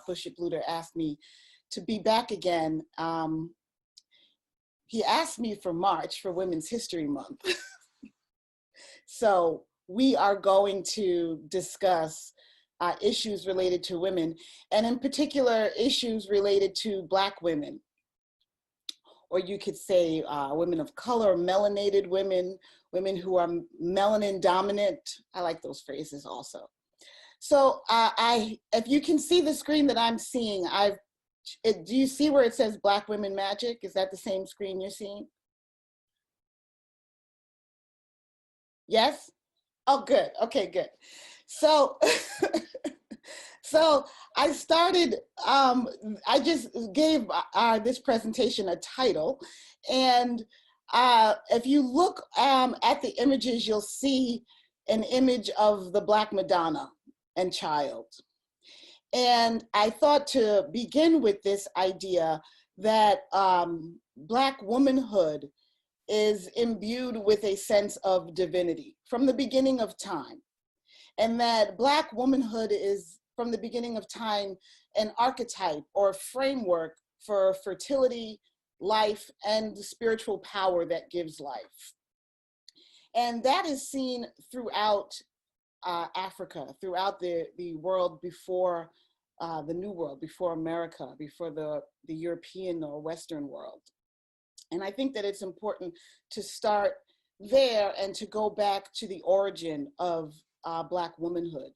Bishop Luter asked me to be back again. He asked me for March, for Women's History Month. So we are going to discuss issues related to women, and in particular, issues related to Black women. Or you could say women of color, melanated women, women who are melanin dominant. I like those phrases also. So if you can see the screen that I'm seeing, do you see where it says Black Women Magic? Is that the same screen you're seeing? Yes? Oh, good. Okay, good. So, so I started, I just gave this presentation a title. And if you look at the images, you'll see an image of the Black Madonna and child. And I thought to begin with this idea that Black womanhood is imbued with a sense of divinity from the beginning of time. And that Black womanhood is, from the beginning of time, an archetype or framework for fertility, life, and the spiritual power that gives life. And that is seen throughout Africa, throughout the world before the New World, before America, before the European or Western world. And I think that it's important to start there and to go back to the origin of Black womanhood.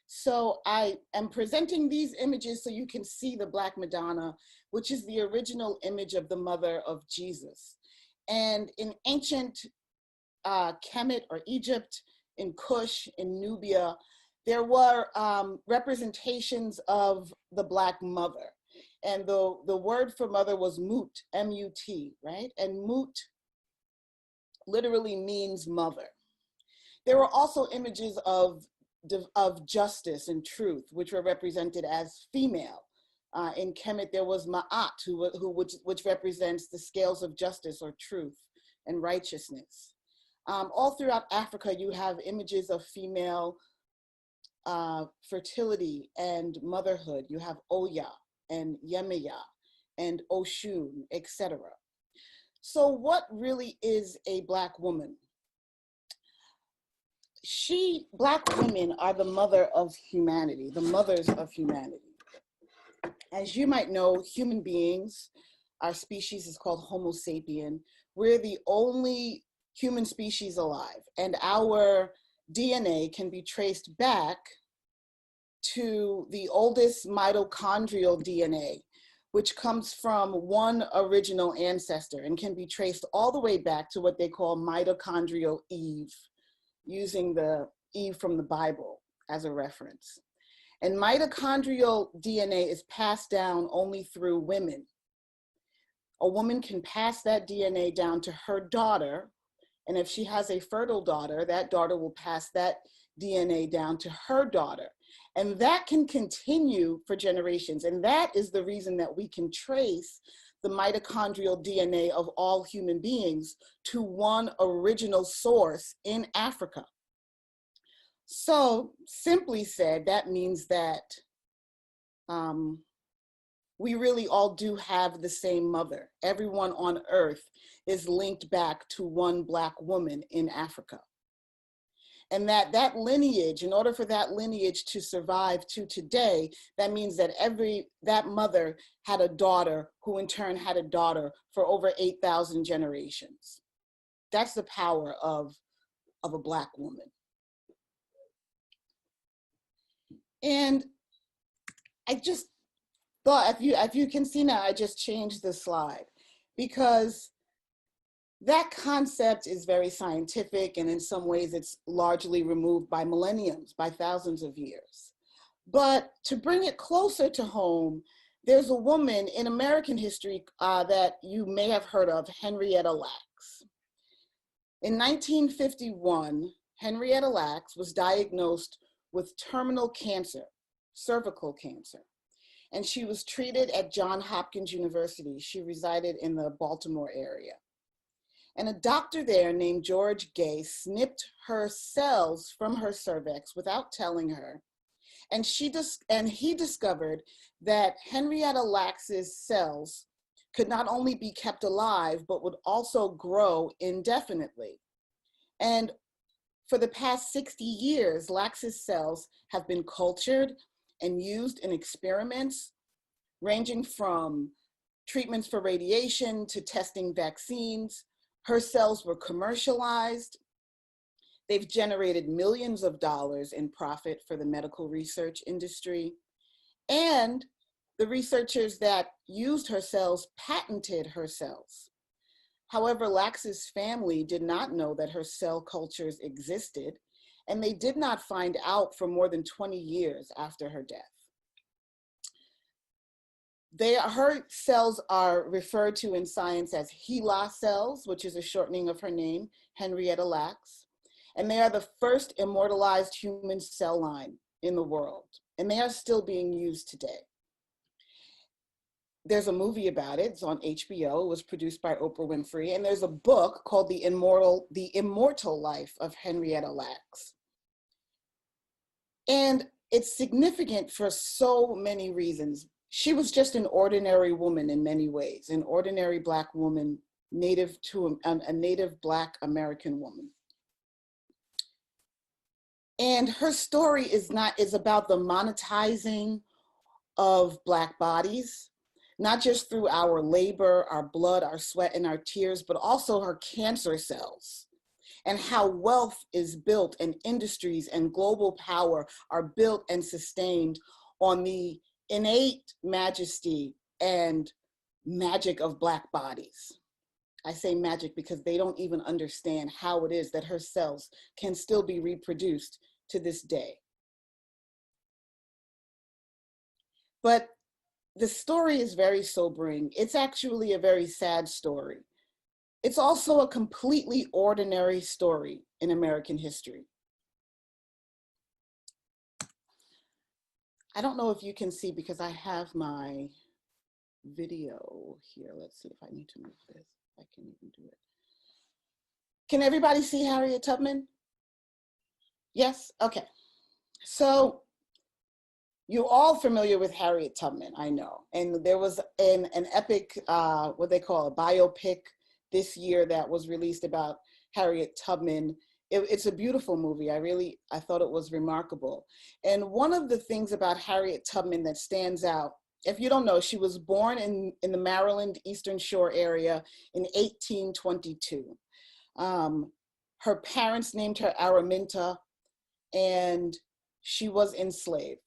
So I am presenting these images so you can see the Black Madonna, which is the original image of the mother of Jesus. And in ancient Kemet or Egypt, in Kush, in Nubia, there were representations of the Black mother. And the word for mother was Mut, M-U-T, right? And Mut literally means mother. There were also images of justice and truth, which were represented as female. In Kemet, there was Ma'at, which represents the scales of justice or truth and righteousness. All throughout Africa, you have images of female fertility and motherhood. You have Oya and Yemeya and Oshun, etc. So what really is a Black woman? Black women are the mother of humanity, the mothers of humanity. As you might know, human beings, our species is called Homo sapien. We're the only human species alive, and our DNA can be traced back to the oldest mitochondrial DNA, which comes from one original ancestor and can be traced all the way back to what they call mitochondrial Eve, using the Eve from the Bible as a reference. And mitochondrial DNA is passed down only through women. A woman can pass that DNA down to her daughter, and if she has a fertile daughter, that daughter will pass that DNA down to her daughter. And that can continue for generations. And that is the reason that we can trace the mitochondrial DNA of all human beings to one original source in Africa. So simply said, that means that we really all do have the same mother. Everyone on earth is linked back to one Black woman in Africa. And that lineage, in order for that lineage to survive to today, that means that that mother had a daughter who in turn had a daughter for over 8,000 generations. That's the power of a Black woman. And I just thought, if you can see now, I just changed the slide because that concept is very scientific, and in some ways it's largely removed by millenniums, by thousands of years. But to bring it closer to home, there's a woman in American history that you may have heard of, Henrietta Lacks. In 1951, Henrietta Lacks was diagnosed with terminal cancer, cervical cancer, and she was treated at Johns Hopkins University. She resided in the Baltimore area. And a doctor there named George Gay snipped her cells from her cervix without telling her And he discovered that Henrietta Lacks's cells could not only be kept alive, but would also grow indefinitely. And for the past 60 years, Lacks's cells have been cultured and used in experiments ranging from treatments for radiation to testing vaccines. Her cells were commercialized. They've generated millions of dollars in profit for the medical research industry. And the researchers that used her cells patented her cells. However, Lacks's family did not know that her cell cultures existed, and they did not find out for more than 20 years after her death. Her cells are referred to in science as HeLa cells, which is a shortening of her name, Henrietta Lacks. And they are the first immortalized human cell line in the world. And they are still being used today. There's a movie about it. It's on HBO. It was produced by Oprah Winfrey. And there's a book called The Immortal Life of Henrietta Lacks. And it's significant for so many reasons. She was just an ordinary woman in many ways, an ordinary Black woman, native to a native Black American woman. And her story is about the monetizing of Black bodies, not just through our labor, our blood, our sweat, and our tears, but also her cancer cells, and how wealth is built and industries and global power are built and sustained on the innate majesty and magic of Black bodies. I say magic because they don't even understand how it is that her cells can still be reproduced to this day. But the story is very sobering. It's actually a very sad story. It's also a completely ordinary story in American history. I don't know if you can see because I have my video here. Let's see if I need to move this. I can even do it. Can everybody see Harriet Tubman? Yes? Okay. So you're all familiar with Harriet Tubman, I know. And there was an epic, what they call a biopic this year that was released about Harriet Tubman. It's a beautiful movie. I thought it was remarkable. And one of the things about Harriet Tubman that stands out, if you don't know, she was born in the Maryland Eastern Shore area in 1822. Her parents named her Araminta, and she was enslaved.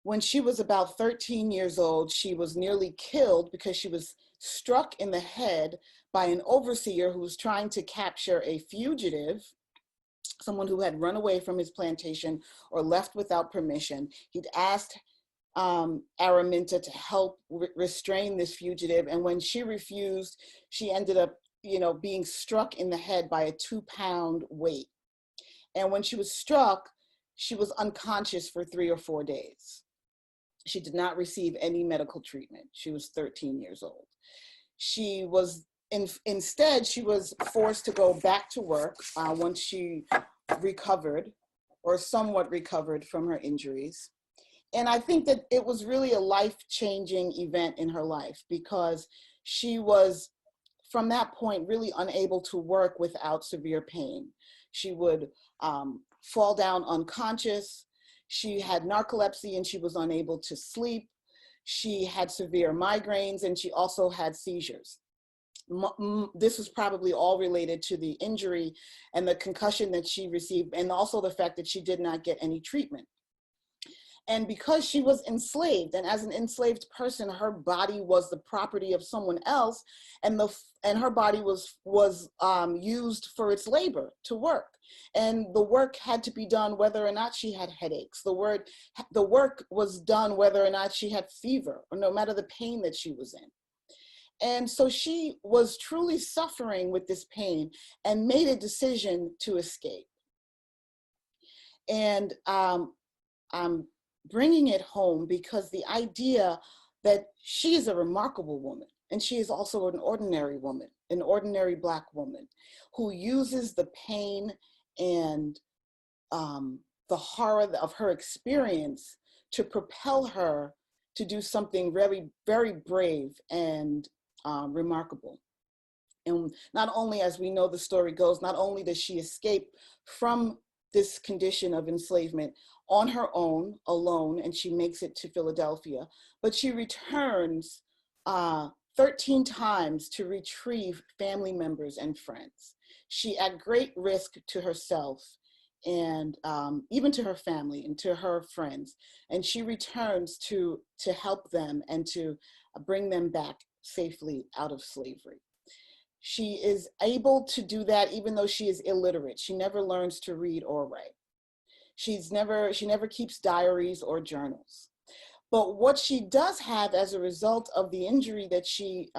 When she was about 13 years old, she was nearly killed because she was struck in the head by an overseer who was trying to capture a fugitive, someone who had run away from his plantation or left without permission. He'd asked Araminta to help restrain this fugitive, and when she refused, she ended up, being struck in the head by a 2-pound weight. And when she was struck, she was unconscious for 3 or 4 days. She did not receive any medical treatment. She was 13 years old. Instead, she was forced to go back to work once she recovered, or somewhat recovered from her injuries. And I think that it was really a life-changing event in her life, because she was, from that point, really unable to work without severe pain. She would fall down unconscious. She had narcolepsy and she was unable to sleep. She had severe migraines and she also had seizures. This was probably all related to the injury and the concussion that she received, and also the fact that she did not get any treatment. And because she was enslaved, and as an enslaved person, her body was the property of someone else, and her body was used for its labor to work. And the work had to be done whether or not she had headaches. The work was done whether or not she had fever, or no matter the pain that she was in. And so she was truly suffering with this pain and made a decision to escape. And I'm bringing it home because the idea that she is a remarkable woman, and she is also an ordinary woman, an ordinary Black woman who uses the pain and the horror of her experience to propel her to do something very, very brave and remarkable. And not only, as we know the story goes, not only does she escape from this condition of enslavement on her own, alone, and she makes it to Philadelphia, but she returns 13 times to retrieve family members and friends. She, at great risk to herself and even to her family and to her friends, and she returns to help them and to bring them back safely out of slavery. She is able to do that even though she is illiterate. She never learns to read or write. She never keeps diaries or journals. But what she does have as a result of the injury that she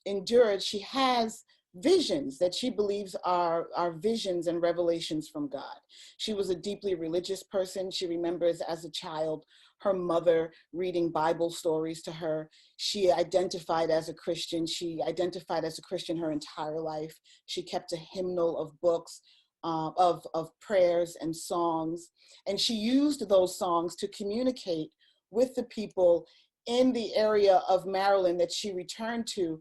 endured, she has visions that she believes are visions and revelations from God. She was a deeply religious person. She remembers as a child her mother reading Bible stories to her. She identified as a Christian. She identified as a Christian her entire life. She kept a hymnal of books, of prayers and songs. And she used those songs to communicate with the people in the area of Maryland that she returned to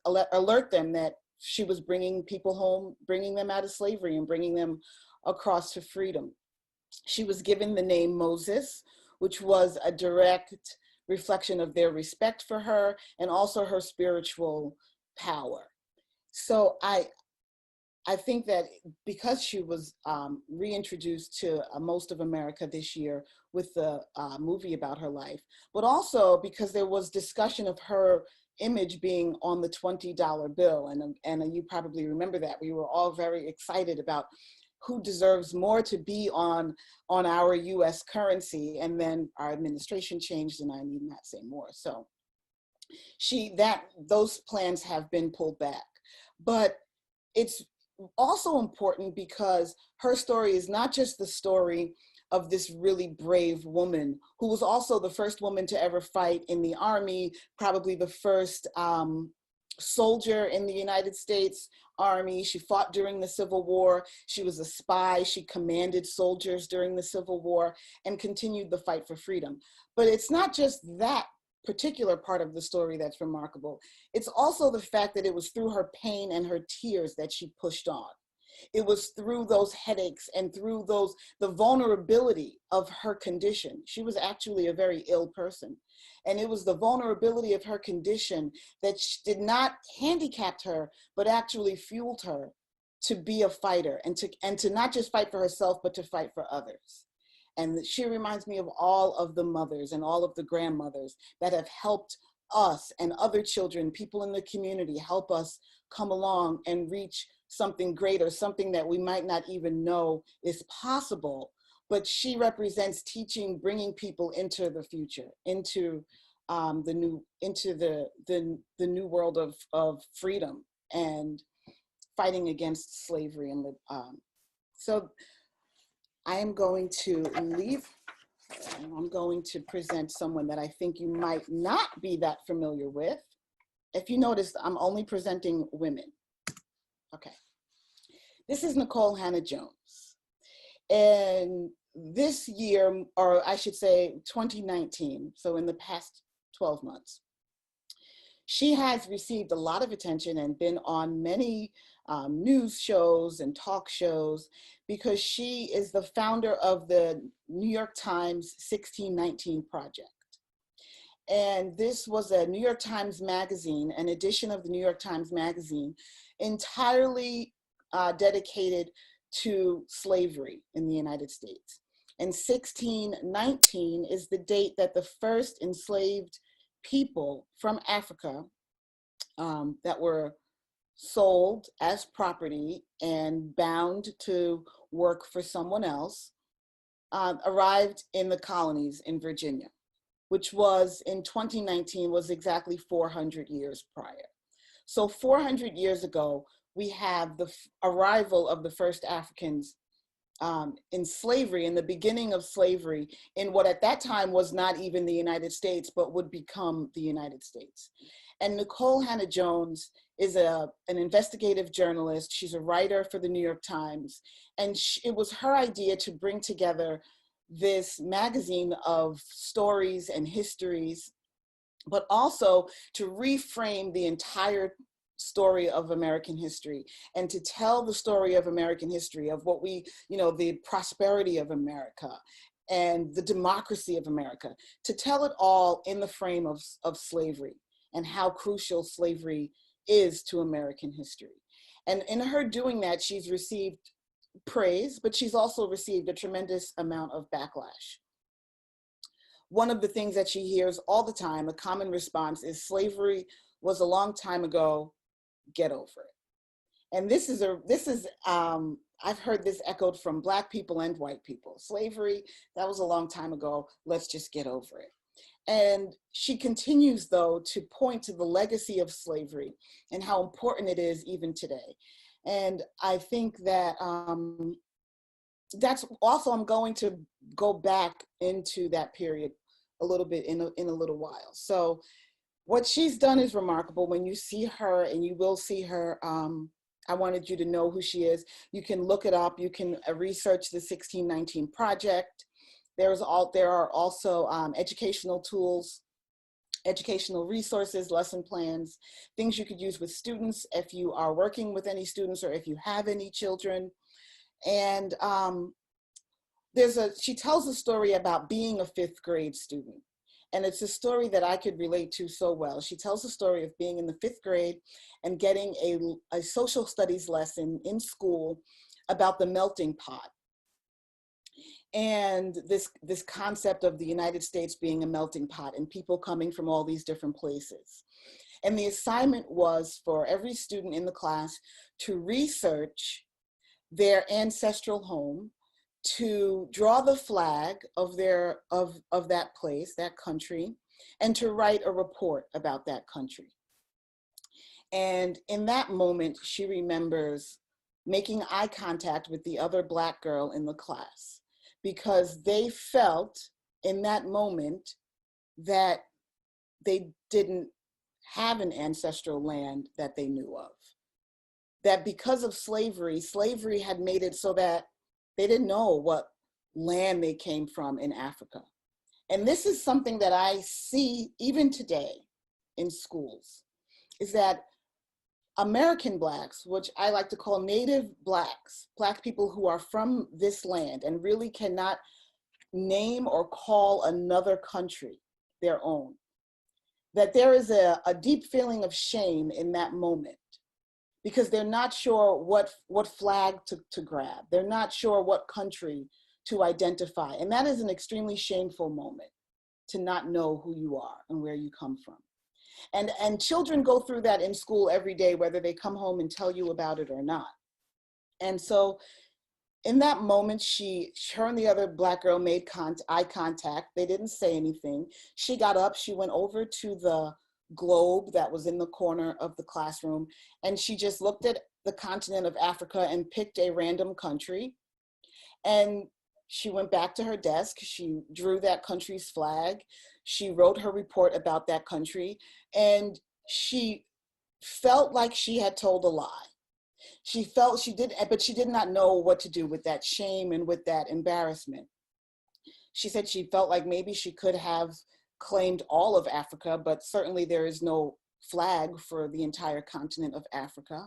alert them that she was bringing people home, bringing them out of slavery and bringing them across to freedom. She was given the name Moses, which was a direct reflection of their respect for her and also her spiritual power. So I think that because she was reintroduced to most of America this year with the movie about her life, but also because there was discussion of her image being on the $20 bill. And you probably remember that. We were all very excited about who deserves more to be on our US currency. And then our administration changed, and I need not say more. So those plans have been pulled back. But it's also important because her story is not just the story of this really brave woman who was also the first woman to ever fight in the Army, probably the first soldier in the United States Army. She fought during the Civil War. She was a spy. She commanded soldiers during the Civil War and continued the fight for freedom. But it's not just that particular part of the story that's remarkable. It's also the fact that it was through her pain and her tears that she pushed on. It was through those headaches and through the vulnerability of her condition. She was actually a very ill person. And it was the vulnerability of her condition that did not handicap her, but actually fueled her to be a fighter and to not just fight for herself, but to fight for others. And she reminds me of all of the mothers and all of the grandmothers that have helped us and other children, people in the community, help us come along and reach something greater, something that we might not even know is possible. But she represents teaching, bringing people into the future, into the new world of freedom and fighting against slavery. And so I am going to leave, and I'm going to present someone that I think you might not be that familiar with. If you notice, I'm only presenting women. Okay. This is Nicole Hannah-Jones. And this year, or I should say 2019, so in the past 12 months, she has received a lot of attention and been on many news shows and talk shows because she is the founder of the New York Times 1619 Project. And this was a New York Times magazine, an edition of the New York Times magazine, entirely dedicated to slavery in the United States. And 1619 is the date that the first enslaved people from Africa that were sold as property and bound to work for someone else arrived in the colonies in Virginia, which was in 2019 was exactly 400 years prior. So 400 years ago, we have the arrival of the first Africans in slavery, in the beginning of slavery, in what at that time was not even the United States, but would become the United States. And Nicole Hannah-Jones is an investigative journalist. She's a writer for the New York Times. And it was her idea to bring together this magazine of stories and histories, but also to reframe the entire story of American history and to tell the story of American history, of what we, the prosperity of America and the democracy of America, to tell it all in the frame of slavery and how crucial slavery is to American history. And in her doing that, she's received praise, but she's also received a tremendous amount of backlash. One of the things that she hears all the time, a common response, is slavery was a long time ago, get over it. And this is I've heard this echoed from Black people and white people. Slavery, that was a long time ago, let's just get over it. And she continues, though, to point to the legacy of slavery and how important it is even today. And I think that that's also, I'm going to go back into that period a little bit in a little while. So what she's done is remarkable. When you see her, and you will see her, I wanted you to know who she is. You can look it up. You can research the 1619 Project. There are also educational tools, educational resources, lesson plans, things you could use with students if you are working with any students or if you have any children. And she tells a story about being a 5th grade student. And it's a story that I could relate to so well. She tells the story of being in the 5th grade and getting a social studies lesson in school about the melting pot. And this concept of the United States being a melting pot and people coming from all these different places. And the assignment was for every student in the class to research their ancestral home, to draw the flag of that place, that country, and to write a report about that country. And in that moment, she remembers making eye contact with the other Black girl in the class, because they felt in that moment that they didn't have an ancestral land that they knew of. That because of slavery had made it so that they didn't know what land they came from in Africa. And this is something that I see even today in schools, is that American Blacks, which I like to call Native Blacks, Black people who are from this land and really cannot name or call another country their own, that there is a deep feeling of shame in that moment, because they're not sure what flag to grab. They're not sure what country to identify. And that is an extremely shameful moment, to not know who you are and where you come from. And children go through that in school every day, whether they come home and tell you about it or not. And so in that moment, her and the other Black girl made eye contact. They didn't say anything. She got up, she went over to the globe that was in the corner of the classroom, and she just looked at the continent of Africa and picked a random country. And she went back to her desk, she drew that country's flag, she wrote her report about that country, and she felt like she had told a lie. She felt she did, but she did not know what to do with that shame and with that embarrassment. She said she felt like maybe she could have claimed all of Africa, but certainly there is no flag for the entire continent of Africa.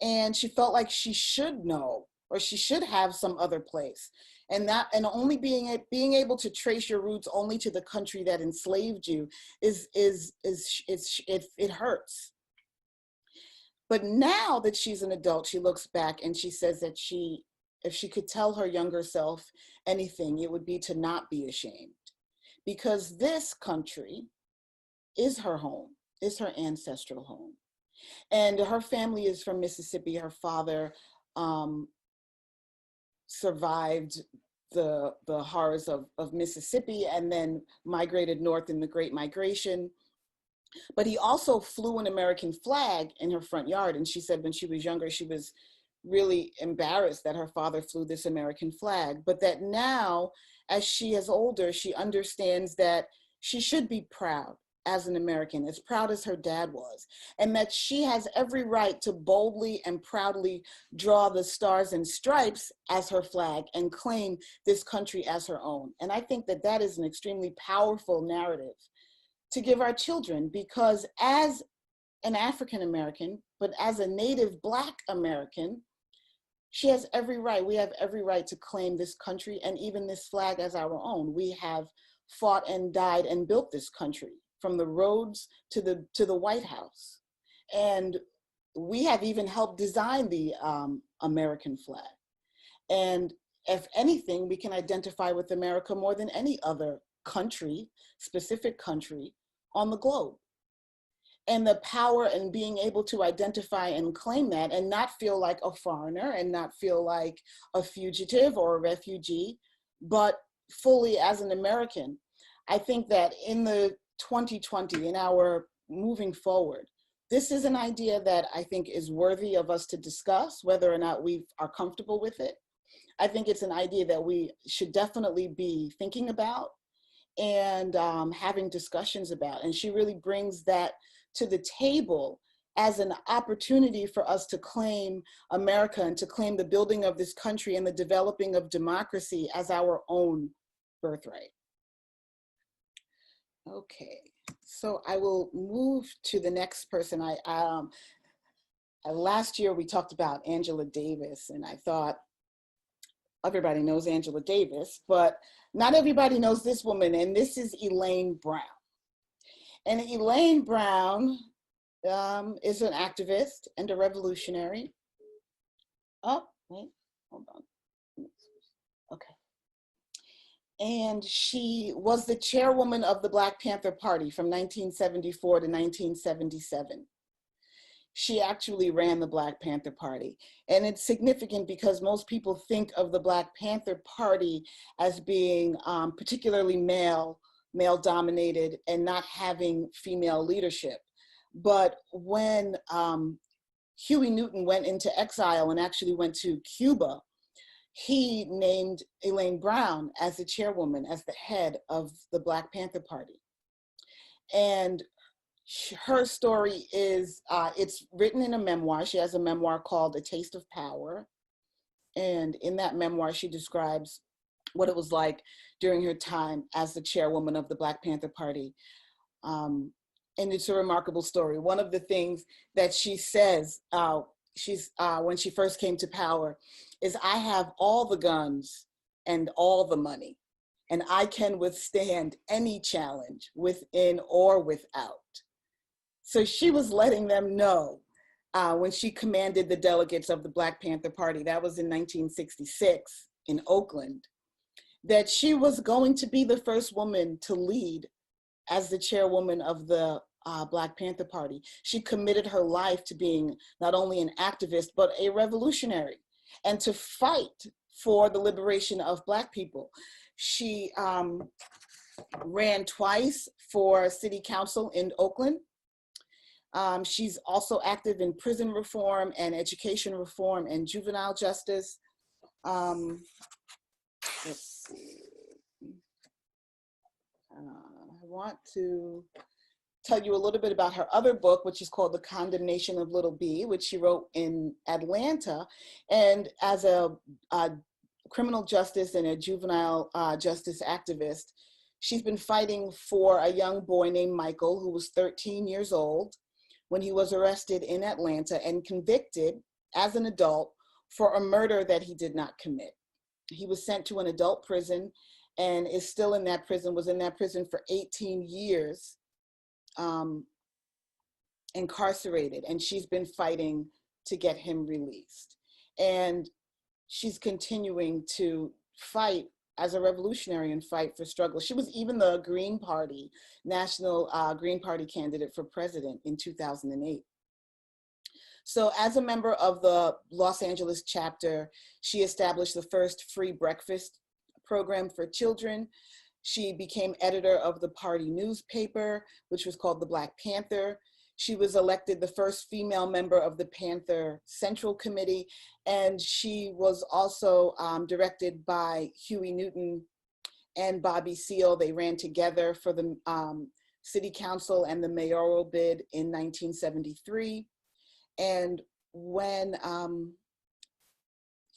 And she felt like she should know, or she should have some other place. And only being able to trace your roots only to the country that enslaved you it hurts. But now that she's an adult, she looks back and she says that if she could tell her younger self anything, it would be to not be ashamed, because this country is her home, is her ancestral home. And her family is from Mississippi. Her father survived the horrors of Mississippi and then migrated north in the Great Migration. But he also flew an American flag in her front yard. And she said when she was younger, she was really embarrassed that her father flew this American flag, but that now, as she is older, she understands that she should be proud as an American, as proud as her dad was, and that she has every right to boldly and proudly draw the stars and stripes as her flag and claim this country as her own. And I think that that is an extremely powerful narrative to give our children, because as an African American, but as a native Black American, she has every right, we have every right to claim this country and even this flag as our own. We have fought and died and built this country, from the roads to the White House. And we have even helped design the American flag. And if anything, we can identify with America more than any other country, specific country on the globe. And the power in being able to identify and claim that and not feel like a foreigner and not feel like a fugitive or a refugee, but fully as an American. I think that in the 2020, in our moving forward, this is an idea that I think is worthy of us to discuss, whether or not we are comfortable with it. I think it's an idea that we should definitely be thinking about and having discussions about. And she really brings that to the table as an opportunity for us to claim America and to claim the building of this country and the developing of democracy as our own birthright. Okay, so I will move to the next person. Last year we talked about Angela Davis, and I thought everybody knows Angela Davis, but not everybody knows this woman, and this is Elaine Brown. And Elaine Brown is an activist and a revolutionary. Oh, wait, hold on. Okay. And she was the chairwoman of the Black Panther Party from 1974 to 1977. She actually ran the Black Panther Party. And it's significant because most people think of the Black Panther Party as being particularly male dominated and not having female leadership. But when Huey Newton went into exile and actually went to Cuba, he named Elaine Brown as the chairwoman, as the head of the Black Panther Party. And her story is, it's written in a memoir. She has a memoir called A Taste of Power. And in that memoir, she describes what it was like during her time as the chairwoman of the Black Panther Party. And it's a remarkable story. One of the things that she says when she first came to power is, I have all the guns and all the money, and I can withstand any challenge within or without. So she was letting them know when she commanded the delegates of the Black Panther Party, that was in 1966 in Oakland, that she was going to be the first woman to lead as the chairwoman of the Black Panther Party. She committed her life to being not only an activist, but a revolutionary, and to fight for the liberation of Black people. She ran twice for city council in Oakland. She's also active in prison reform and education reform and juvenile justice. Let's see. I want to tell you a little bit about her other book, which is called The Condemnation of Little B, which she wrote in Atlanta. And as a criminal justice and a juvenile justice activist, she's been fighting for a young boy named Michael, who was 13 years old when he was arrested in Atlanta and convicted as an adult for a murder that he did not commit. He was sent to an adult prison and is still in that prison, was in that prison for 18 years, incarcerated, and she's been fighting to get him released. And she's continuing to fight as a revolutionary and fight for struggle. She was even the Green Party, national Green Party candidate for president in 2008. So as a member of the Los Angeles chapter, she established the first free breakfast program for children. She became editor of the party newspaper, which was called the Black Panther. She was elected the first female member of the Panther Central Committee, and she was also directed by Huey Newton and Bobby Seale. They ran together for the city council and the mayoral bid in 1973. And when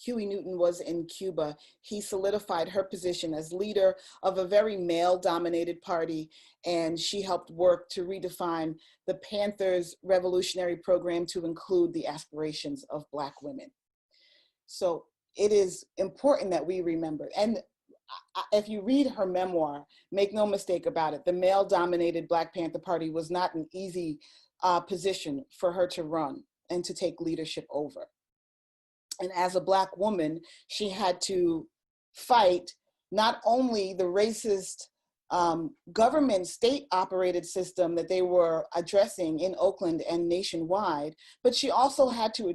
Huey Newton was in Cuba, he solidified her position as leader of a very male-dominated party, and she helped work to redefine the Panthers' revolutionary program to include the aspirations of Black women. So it is important that we remember. And if you read her memoir, make no mistake about it, the male-dominated Black Panther Party was not an easy position for her to run and to take leadership over. And as a Black woman, she had to fight not only the racist government state-operated system that they were addressing in Oakland and nationwide, but she also had to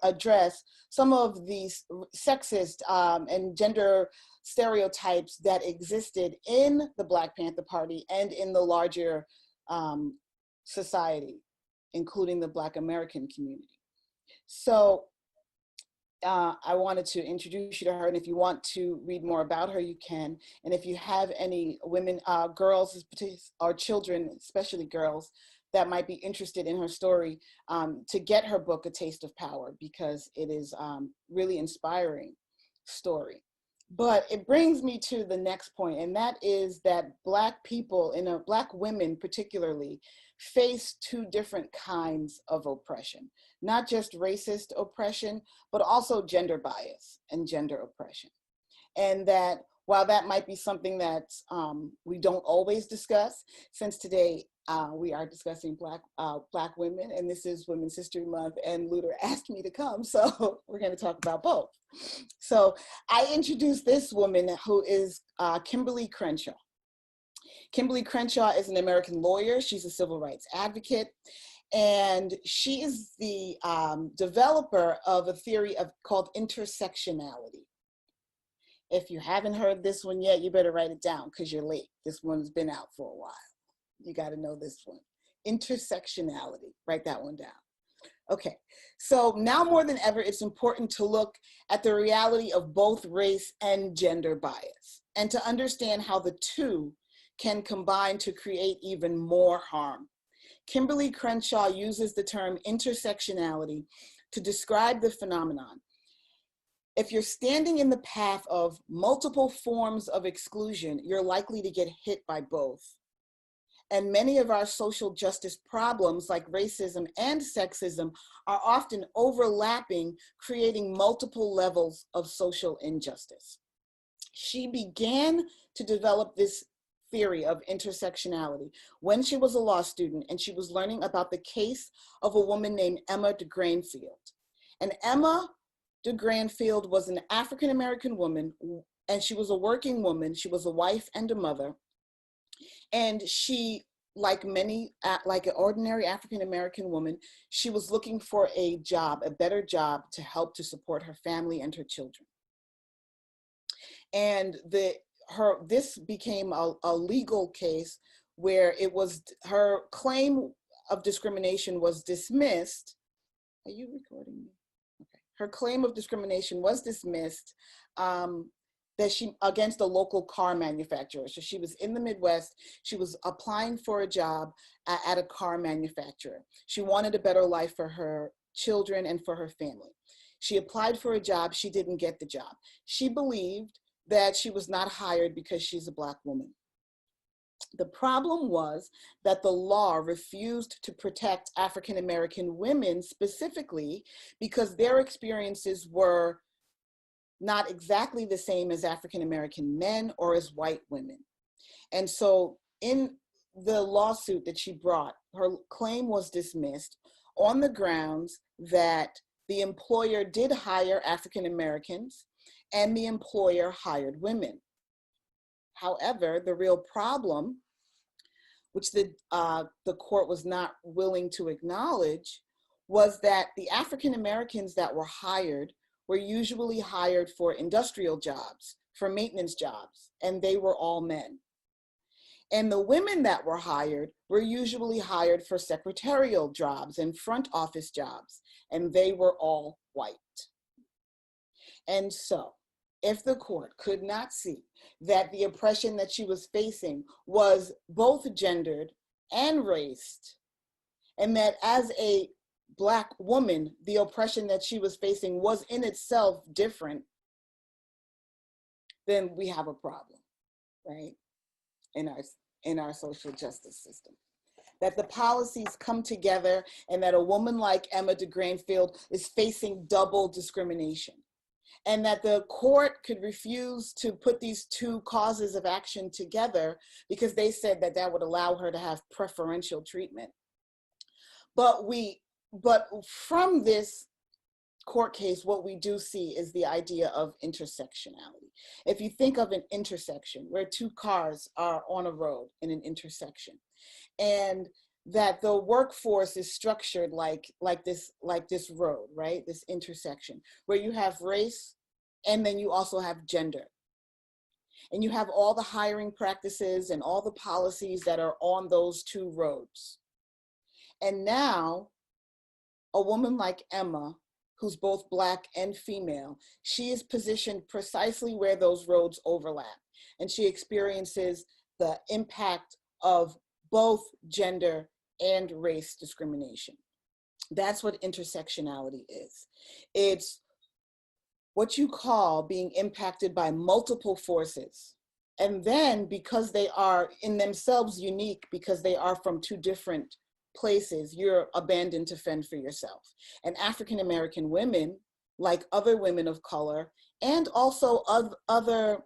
address some of these sexist and gender stereotypes that existed in the Black Panther Party and in the larger society, including the Black American community. So I wanted to introduce you to her, and if you want to read more about her, you can. And if you have any women, girls, or children, especially girls, that might be interested in her story, to get her book, A Taste of Power, because it is really inspiring story. But it brings me to the next point, and that is that Black people, Black women particularly, face two different kinds of oppression, not just racist oppression, but also gender bias and gender oppression. And that while that might be something that we don't always discuss, since today we are discussing Black women, and this is Women's History Month, and Luder asked me to come, so we're going to talk about both. So I introduced this woman who is Kimberly Crenshaw. Kimberly Crenshaw is an American lawyer. She's a civil rights advocate, and she is the developer of a theory called intersectionality. If you haven't heard this one yet, you better write it down because you're late. This one's been out for a while. You got to know this one. Intersectionality, write that one down. Okay, so now more than ever, it's important to look at the reality of both race and gender bias, and to understand how the two can combine to create even more harm. Kimberly Crenshaw uses the term intersectionality to describe the phenomenon. If you're standing in the path of multiple forms of exclusion, you're likely to get hit by both. And many of our social justice problems, like racism and sexism, are often overlapping, creating multiple levels of social injustice. She began to develop this theory of intersectionality when she was a law student, and she was learning about the case of a woman named Emma de Granfield. And Emma de Granfield was an African-American woman, and she was a working woman. She was a wife and a mother. And she, like an ordinary African-American woman, she was looking for a job, a better job, to help to support her family and her children. And this became a legal case where her claim of discrimination was dismissed. Are you recording me? Okay. Her claim of discrimination was dismissed against a local car manufacturer. So she was in the Midwest. She was applying for a job at a car manufacturer. She wanted a better life for her children and for her family. She applied for a job. She didn't get the job. She believed that she was not hired because she's a Black woman. The problem was that the law refused to protect African-American women specifically because their experiences were not exactly the same as African-American men or as white women. And so in the lawsuit that she brought, her claim was dismissed on the grounds that the employer did hire African-Americans and the employer hired women. However, the real problem, which the court was not willing to acknowledge, was that the African-Americans that were hired were usually hired for industrial jobs, for maintenance jobs, and they were all men. And the women that were hired were usually hired for secretarial jobs and front office jobs, and they were all white. And so, if the court could not see that the oppression that she was facing was both gendered and raced, and that as a Black woman, the oppression that she was facing was in itself different, then we have a problem, right? In our social justice system. That the policies come together and that a woman like Emma de Granfield is facing double discrimination. And that the court could refuse to put these two causes of action together because they said that that would allow her to have preferential treatment. But from this court case, what we do see is the idea of intersectionality. If you think of an intersection where two cars are on a road in an intersection, and that the workforce is structured like this road, right? This intersection where you have race and then you also have gender. And you have all the hiring practices and all the policies that are on those two roads. And now a woman like Emma, who's both Black and female, she is positioned precisely where those roads overlap. And she experiences the impact of both gender and race discrimination. That's what intersectionality is. It's what you call being impacted by multiple forces. And then because they are in themselves unique, because they are from two different places, you're abandoned to fend for yourself. And African-American women, like other women of color, and also other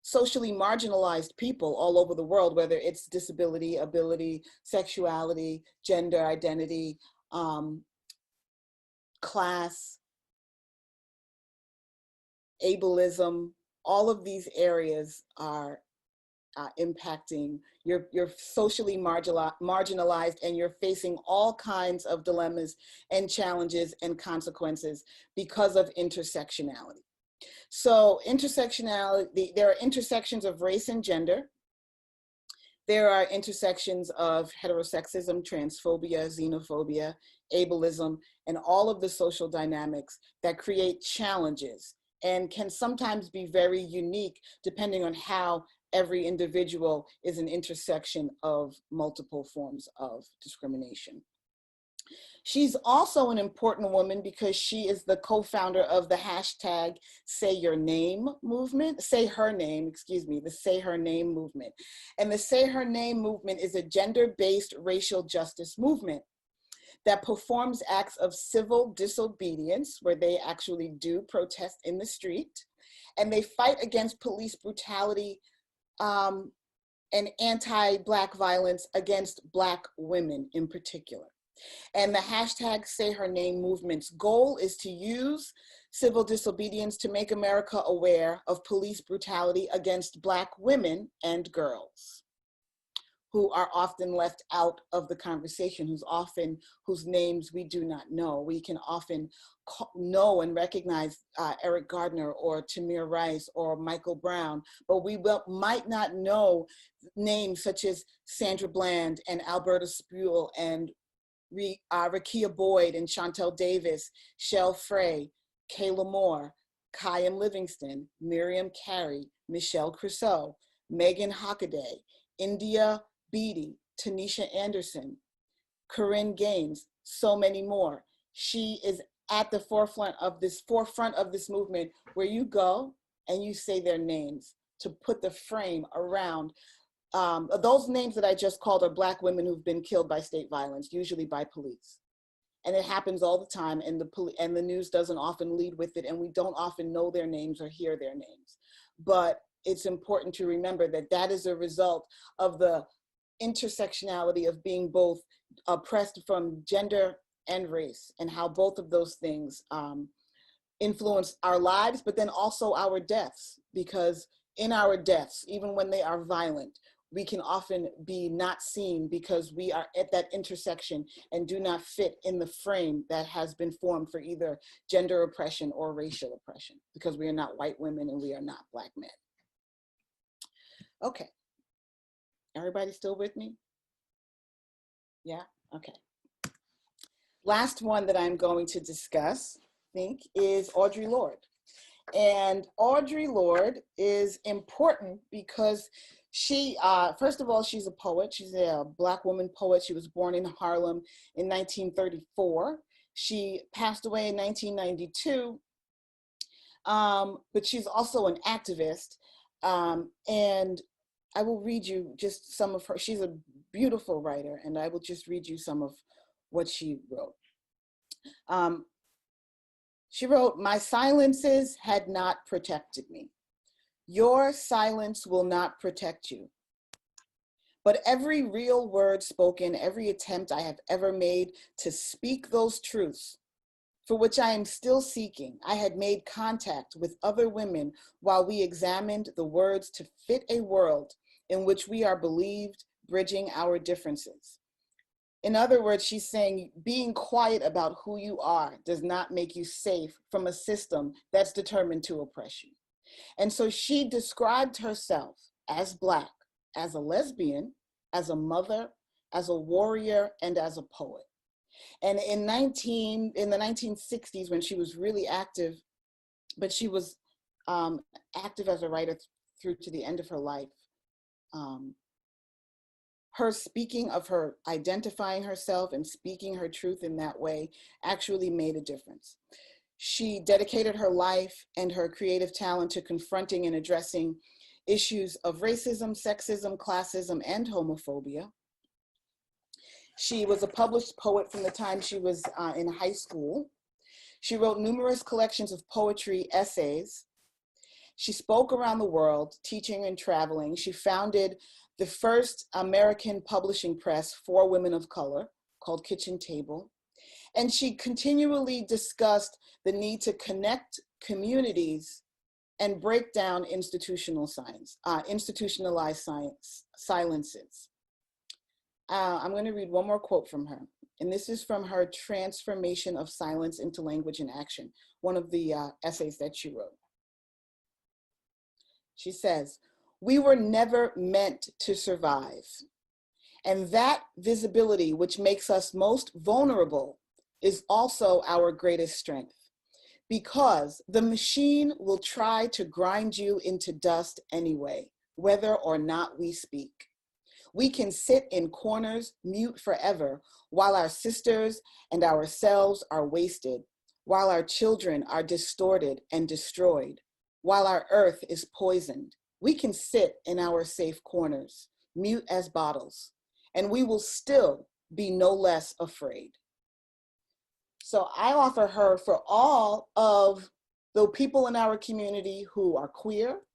socially marginalized people all over the world, whether it's disability, ability, sexuality, gender identity, class, ableism, all of these areas are impacting. You're socially marginalized, and you're facing all kinds of dilemmas and challenges and consequences because of intersectionality. So intersectionality, there are intersections of race and gender. There are intersections of heterosexism, transphobia, xenophobia, ableism, and all of the social dynamics that create challenges and can sometimes be very unique depending on how every individual is an intersection of multiple forms of discrimination. She's also an important woman because she is the co-founder of the hashtag Say Your Name movement, Say Her Name, excuse me, the Say Her Name movement. And the Say Her Name movement is a gender-based racial justice movement that performs acts of civil disobedience, where they actually do protest in the street, and they fight against police brutality and anti-Black violence against Black women in particular. And the hashtag Say Her Name movement's goal is to use civil disobedience to make America aware of police brutality against Black women and girls, who are often left out of the conversation, whose names we do not know. We can often know and recognize Eric Gardner or Tamir Rice or Michael Brown, but we might not know names such as Sandra Bland and Alberta Spruill and Rakia Boyd and Chantel Davis, Shell Frey, Kayla Moore, Kyan Livingston, Miriam Carey, Michelle Crusoe, Megan Hockaday, India Beatty, Tanisha Anderson, Corinne Gaines, so many more. She is at the forefront of this movement, where you go and you say their names to put the frame around. Those names that I just called are Black women who've been killed by state violence, usually by police. And it happens all the time, and the news doesn't often lead with it, and we don't often know their names or hear their names. But it's important to remember that that is a result of the intersectionality of being both oppressed from gender and race, and how both of those things influence our lives, but then also our deaths, because in our deaths, even when they are violent, we can often be not seen because we are at that intersection and do not fit in the frame that has been formed for either gender oppression or racial oppression, because we are not white women and we are not Black men. Okay. Everybody still with me? Yeah, okay. Last one that I'm going to discuss, I think, is Audre Lorde. And Audre Lorde is important because she, first of all, she's a poet. She's a Black woman poet. She was born in Harlem in 1934. She passed away in 1992, but she's also an activist. And I will read you just some of her, she's a beautiful writer, and I will just read you some of what she wrote. She wrote, "My silences had not protected me. Your silence will not protect you. But every real word spoken, every attempt I have ever made to speak those truths, for which I am still seeking, I had made contact with other women while we examined the words to fit a world in which we are believed, bridging our differences." In other words, she's saying being quiet about who you are does not make you safe from a system that's determined to oppress you. And so she described herself as Black, as a lesbian, as a mother, as a warrior, and as a poet. And in the 1960s, when she was really active, but she was active as a writer through to the end of her life, her speaking of her identifying herself and speaking her truth in that way actually made a difference. She dedicated her life and her creative talent to confronting and addressing issues of racism, sexism, classism, and homophobia. She was a published poet from the time she was in high school. She wrote numerous collections of poetry, essays. She spoke around the world, teaching and traveling. She founded the first American publishing press for women of color, called Kitchen Table. And she continually discussed the need to connect communities and break down institutionalized silences. I'm going to read one more quote from her. And this is from her Transformation of Silence into Language and Action, one of the essays that she wrote. She says, "We were never meant to survive. And that visibility, which makes us most vulnerable, is also our greatest strength. Because the machine will try to grind you into dust anyway, whether or not we speak. We can sit in corners, mute forever, while our sisters and ourselves are wasted, while our children are distorted and destroyed, while our earth is poisoned. We can sit in our safe corners, mute as bottles, and we will still be no less afraid." So I offer her for all of the people in our community who are queer,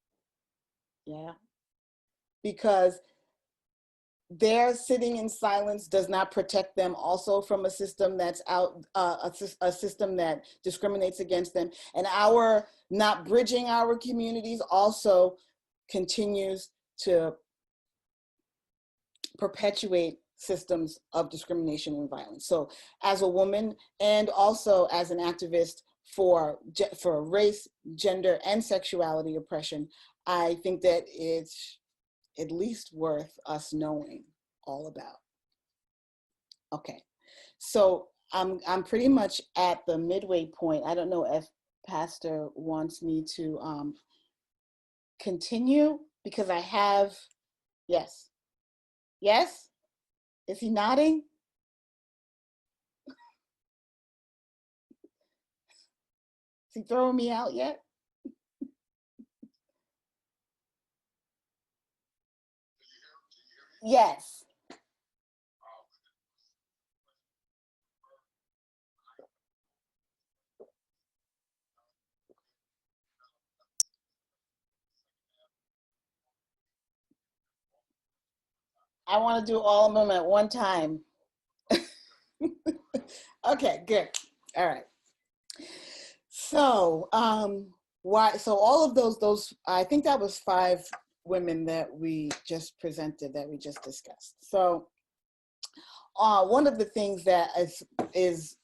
yeah, because their sitting in silence does not protect them also from a system that's out, a system that discriminates against them. And our not bridging our communities also continues to perpetuate systems of discrimination and violence. So as a woman and also as an activist for race, gender, and sexuality oppression, I think that it's at least worth us knowing all about. Okay, so I'm pretty much at the midway point. I don't know if Pastor wants me to continue because I have, yes. Yes? Is he nodding? Is he throwing me out yet? Yes. I want to do all of them at one time. Okay, good. All right. So, so all of those, I think that was 5 women that we just presented, that we just discussed. So, one of the things that is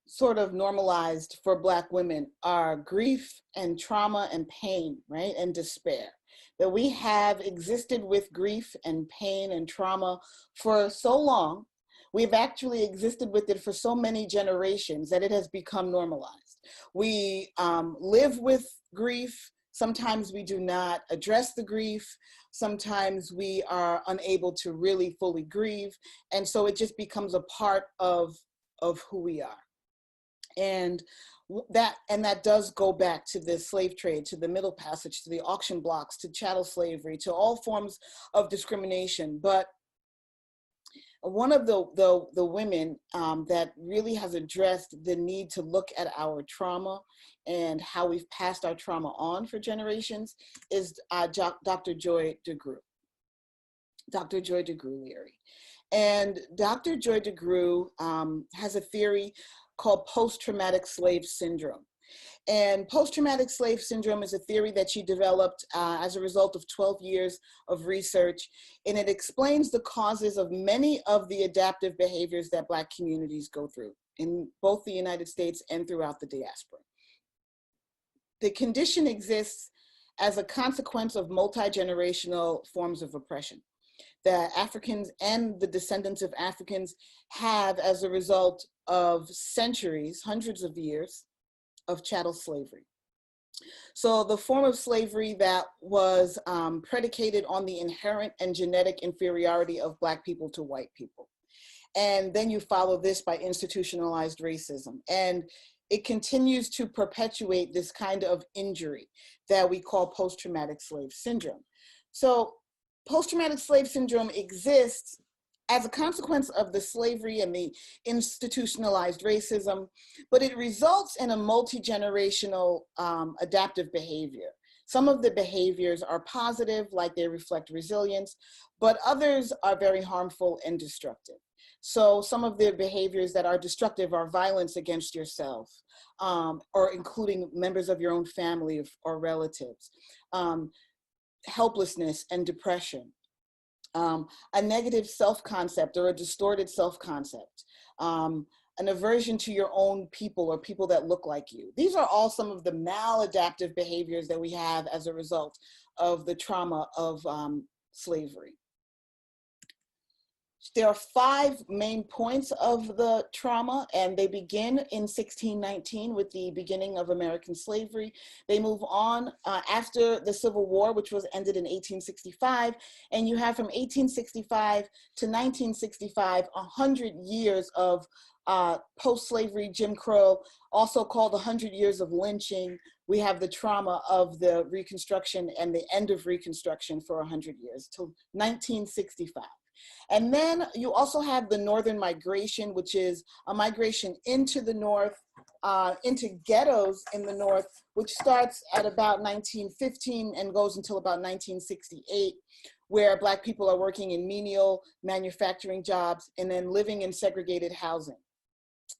sort of normalized for Black women are grief and trauma and pain, right? And despair. that we have existed with grief and pain and trauma for so long. We've actually existed with it for so many generations that it has become normalized. We live with grief. Sometimes we do not address the grief. Sometimes we are unable to really fully grieve. And so it just becomes a part of who we are. And that does go back to the slave trade, to the Middle Passage, to the auction blocks, to chattel slavery, to all forms of discrimination. But one of the women that really has addressed the need to look at our trauma and how we've passed our trauma on for generations is Dr. Joy DeGruy. Dr. Joy DeGruy Leary. And Dr. Joy DeGruy has a theory called post-traumatic slave syndrome. And post-traumatic slave syndrome is a theory that she developed as a result of 12 years of research, and it explains the causes of many of the adaptive behaviors that Black communities go through in both the United States and throughout the diaspora. The condition exists as a consequence of multi-generational forms of oppression that Africans and the descendants of Africans have as a result of centuries, hundreds of years, of chattel slavery. So the form of slavery that was predicated on the inherent and genetic inferiority of Black people to white people. And then you follow this by institutionalized racism. And it continues to perpetuate this kind of injury that we call post-traumatic slave syndrome. So post-traumatic slave syndrome exists as a consequence of the slavery and the institutionalized racism, but it results in a multi-generational adaptive behavior. Some of the behaviors are positive, like they reflect resilience, but others are very harmful and destructive. So some of the behaviors that are destructive are violence against yourself, or including members of your own family or relatives, helplessness and depression, a negative self-concept or a distorted self-concept, an aversion to your own people or people that look like you. These are all some of the maladaptive behaviors that we have as a result of the trauma of slavery. There are 5 main points of the trauma, and they begin in 1619 with the beginning of American slavery. They move on after the Civil War, which was ended in 1865, and you have from 1865 to 1965, 100 years of post-slavery Jim Crow, also called 100 years of lynching. We have the trauma of the Reconstruction and the end of Reconstruction for 100 years till 1965. And then you also have the Northern migration, which is a migration into the North, into ghettos in the North, which starts at about 1915 and goes until about 1968, where Black people are working in menial manufacturing jobs and then living in segregated housing.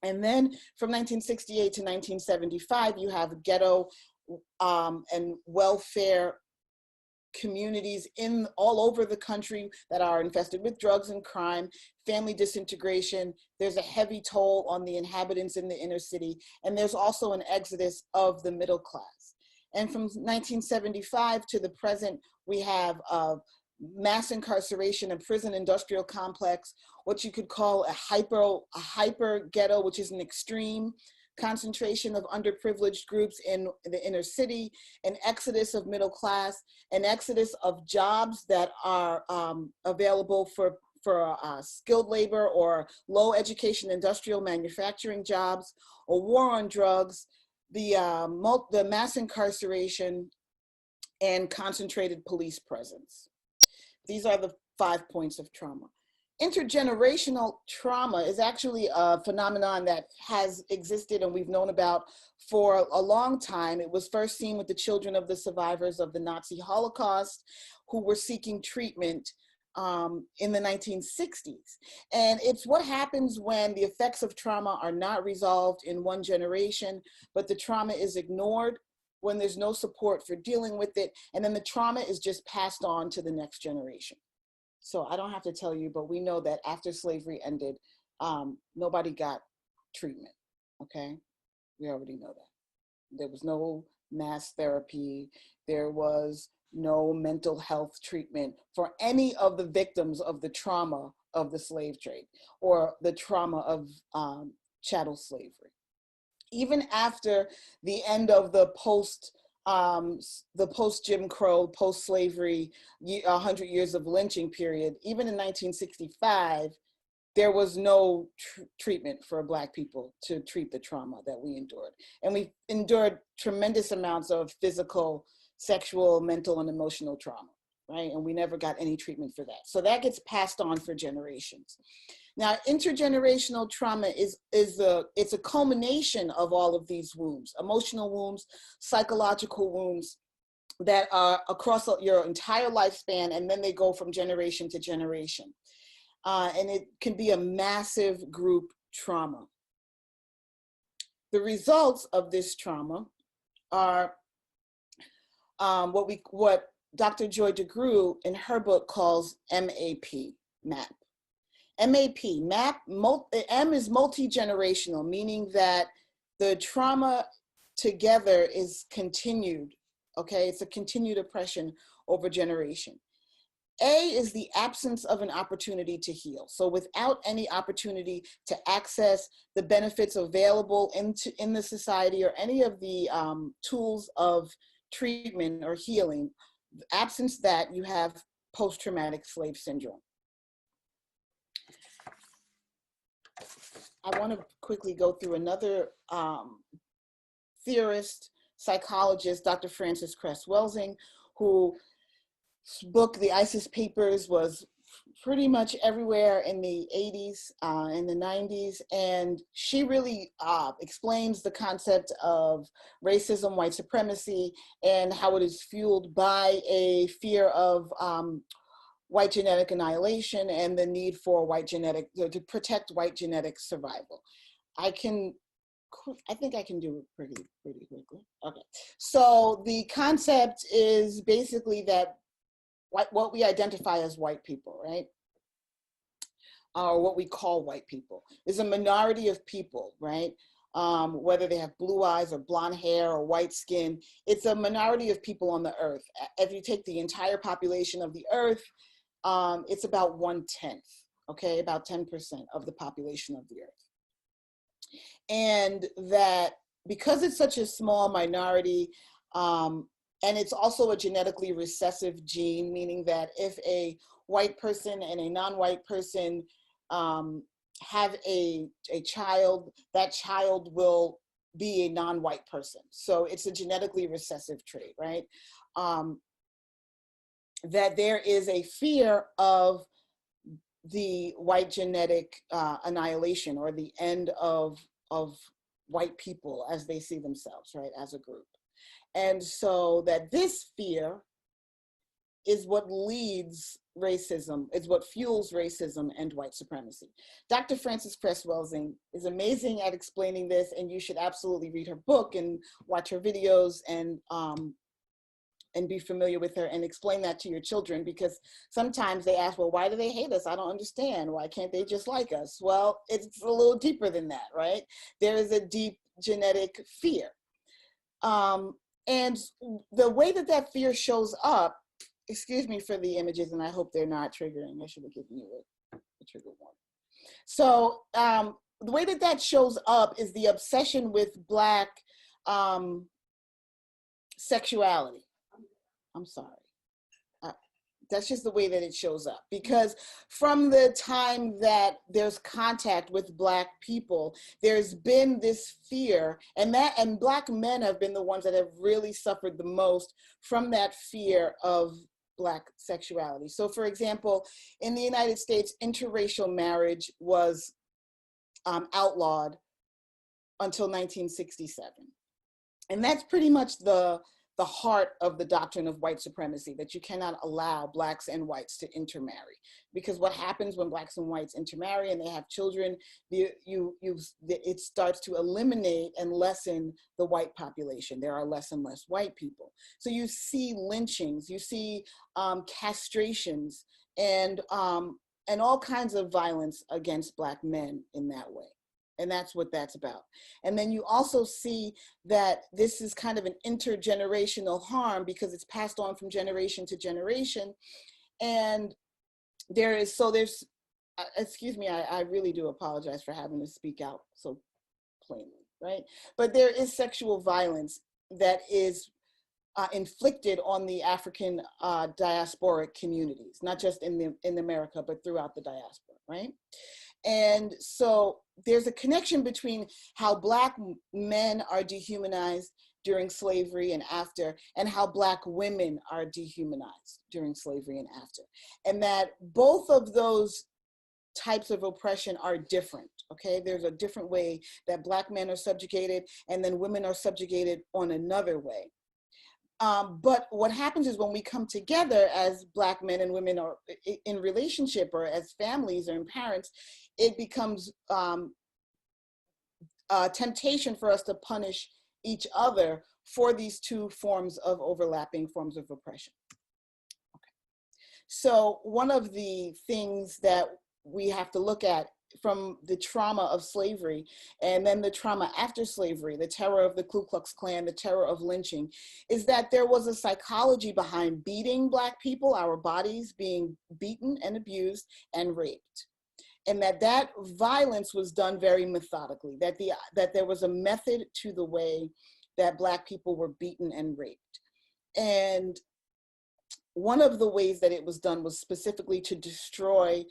And then from 1968 to 1975, you have ghetto and welfare communities in all over the country that are infested with drugs and crime, family disintegration. There's a heavy toll on the inhabitants in the inner city, and there's also an exodus of the middle class. And from 1975 to the present, we have mass incarceration, a prison industrial complex, what you could call a hyper ghetto, which is an extreme concentration of underprivileged groups in the inner city, an exodus of middle class, an exodus of jobs that are available for skilled labor or low education industrial manufacturing jobs, a war on drugs, the mass incarceration, and concentrated police presence. These are the 5 points of trauma. Intergenerational trauma is actually a phenomenon that has existed and we've known about for a long time. It was first seen with the children of the survivors of the Nazi Holocaust who were seeking treatment in the 1960s. And it's what happens when the effects of trauma are not resolved in one generation, but the trauma is ignored, when there's no support for dealing with it, and then the trauma is just passed on to the next generation. So I don't have to tell you, but we know that after slavery ended, nobody got treatment, okay? We already know that. There was no mass therapy. There was no mental health treatment for any of the victims of the trauma of the slave trade or the trauma of chattel slavery. Even after the end of the post Jim Crow, post slavery, 100 years of lynching period, even in 1965, there was no treatment for Black people to treat the trauma that we endured. And we endured tremendous amounts of physical, sexual, mental, and emotional trauma, right? And we never got any treatment for that. So that gets passed on for generations. Now, intergenerational trauma it's a culmination of all of these wounds, emotional wounds, psychological wounds that are across your entire lifespan, and then they go from generation to generation. And it can be a massive group trauma. The results of this trauma are what Dr. Joy DeGruy in her book calls MAP, MAP. M is multi-generational, meaning that the trauma together is continued, okay? It's a continued oppression over generation. A is the absence of an opportunity to heal. So without any opportunity to access the benefits available in the society or any of the tools of treatment or healing, absence that, you have post-traumatic slave syndrome. I want to quickly go through another theorist, psychologist, Dr. Frances Cress Welsing, whose book, The ISIS Papers, was pretty much everywhere in the 80s, in the 90s. And she really explains the concept of racism, white supremacy, and how it is fueled by a fear of white genetic annihilation and the need for to protect white genetic survival. I think I can do it pretty quickly. Okay, so the concept is basically that what we identify as white people, right? Or what we call white people, is a minority of people, right? Whether they have blue eyes or blonde hair or white skin, it's a minority of people on the earth. If you take the entire population of the earth, it's about 1/10, okay? About 10% of the population of the earth. And that because it's such a small minority, and it's also a genetically recessive gene, meaning that if a white person and a non-white person have a child, that child will be a non-white person. So it's a genetically recessive trait, right? That there is a fear of the white genetic annihilation, or the end of white people as they see themselves, right, as a group. And so that this fear is what leads racism, is what fuels racism and white supremacy. Dr. Frances Cress Welsing is amazing at explaining this, and you should absolutely read her book and watch her videos and be familiar with her and explain that to your children, because sometimes they ask, well, why do they hate us? I don't understand. Why can't they just like us? Well, it's a little deeper than that, right? There is a deep genetic fear. And the way that that fear shows up, excuse me for the images, and I hope they're not triggering. I should have given you a trigger warning. So the way that that shows up is the obsession with Black sexuality. I'm sorry. That's just the way that it shows up, because from the time that there's contact with Black people, there's been this fear, and Black men have been the ones that have really suffered the most from that fear of Black sexuality. So for example, in the United States, interracial marriage was outlawed until 1967. And that's pretty much the heart of the doctrine of white supremacy, that you cannot allow Blacks and whites to intermarry. Because what happens when Blacks and whites intermarry and they have children, it starts to eliminate and lessen the white population. There are less and less white people. So you see lynchings, you see castrations, and all kinds of violence against Black men in that way. And that's what that's about. And then you also see that this is kind of an intergenerational harm because it's passed on from generation to generation. And there's, excuse me, I really do apologize for having to speak out so plainly, right? But there is sexual violence that is inflicted on the African diasporic communities, not just in America, but throughout the diaspora, right? And so there's a connection between how Black men are dehumanized during slavery and after, and how Black women are dehumanized during slavery and after. And that both of those types of oppression are different, okay? There's a different way that Black men are subjugated, and then women are subjugated on another way. But what happens is when we come together as Black men and women are in relationship or as families or in parents, it becomes a temptation for us to punish each other for these two forms of overlapping forms of oppression. Okay. So one of the things that we have to look at from the trauma of slavery and then the trauma after slavery, the terror of the Ku Klux Klan, the terror of lynching, is that there was a psychology behind beating Black people, our bodies being beaten and abused and raped. And that violence was done very methodically, that there was a method to the way that Black people were beaten and raped. And one of the ways that it was done was specifically to destroy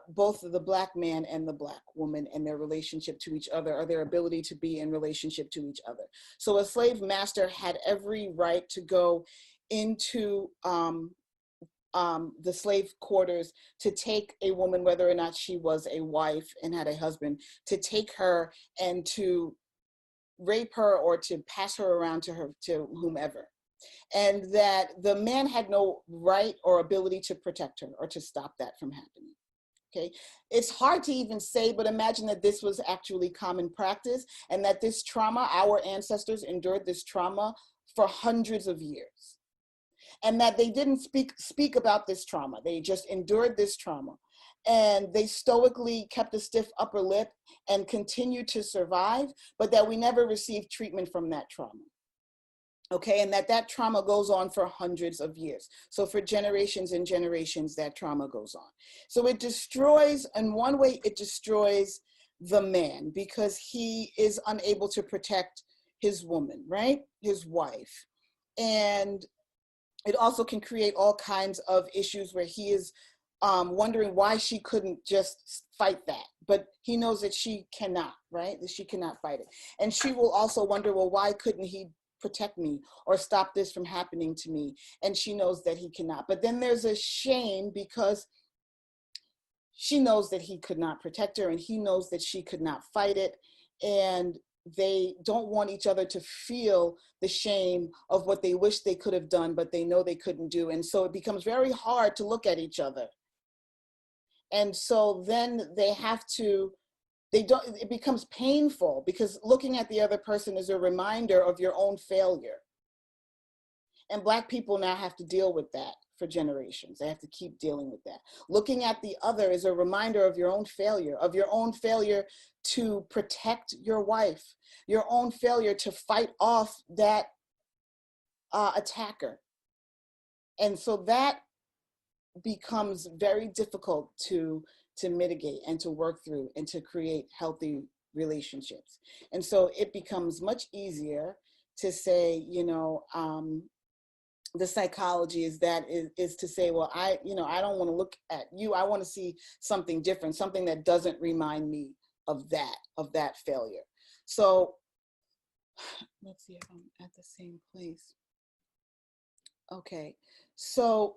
both the Black man and the Black woman and their relationship to each other, or their ability to be in relationship to each other. So a slave master had every right to go into the slave quarters to take a woman, whether or not she was a wife and had a husband, to take her and to rape her or to pass her around to whomever. And that the man had no right or ability to protect her or to stop that from happening. Okay, it's hard to even say, but imagine that this was actually common practice and that this trauma, our ancestors endured this trauma for hundreds of years. And that they didn't speak about this trauma. They just endured this trauma. And they stoically kept a stiff upper lip and continued to survive, but that we never received treatment from that trauma. Okay, and that trauma goes on for hundreds of years. So for generations and generations, that trauma goes on. So it destroys, in one way, it destroys the man because he is unable to protect his woman, right? His wife. And it also can create all kinds of issues where he is wondering why she couldn't just fight that, but he knows that she cannot, right? That she cannot fight it. And she will also wonder, well, why couldn't he protect me or stop this from happening to me? And she knows that he cannot. But then there's a shame because she knows that he could not protect her and he knows that she could not fight it. And they don't want each other to feel the shame of what they wish they could have done, but they know they couldn't do. And so it becomes very hard to look at each other. And so then they have to, it becomes painful because looking at the other person is a reminder of your own failure. And Black people now have to deal with that for generations. They have to keep dealing with that. Looking at the other is a reminder of your own failure to protect your wife, your own failure to fight off that attacker. And so that becomes very difficult to mitigate and to work through and to create healthy relationships. And so it becomes much easier to say, you know, the psychology is to say, well, I don't want to look at you. I want to see something different, something that doesn't remind me of that failure. So let's see if I'm at the same place. Okay, so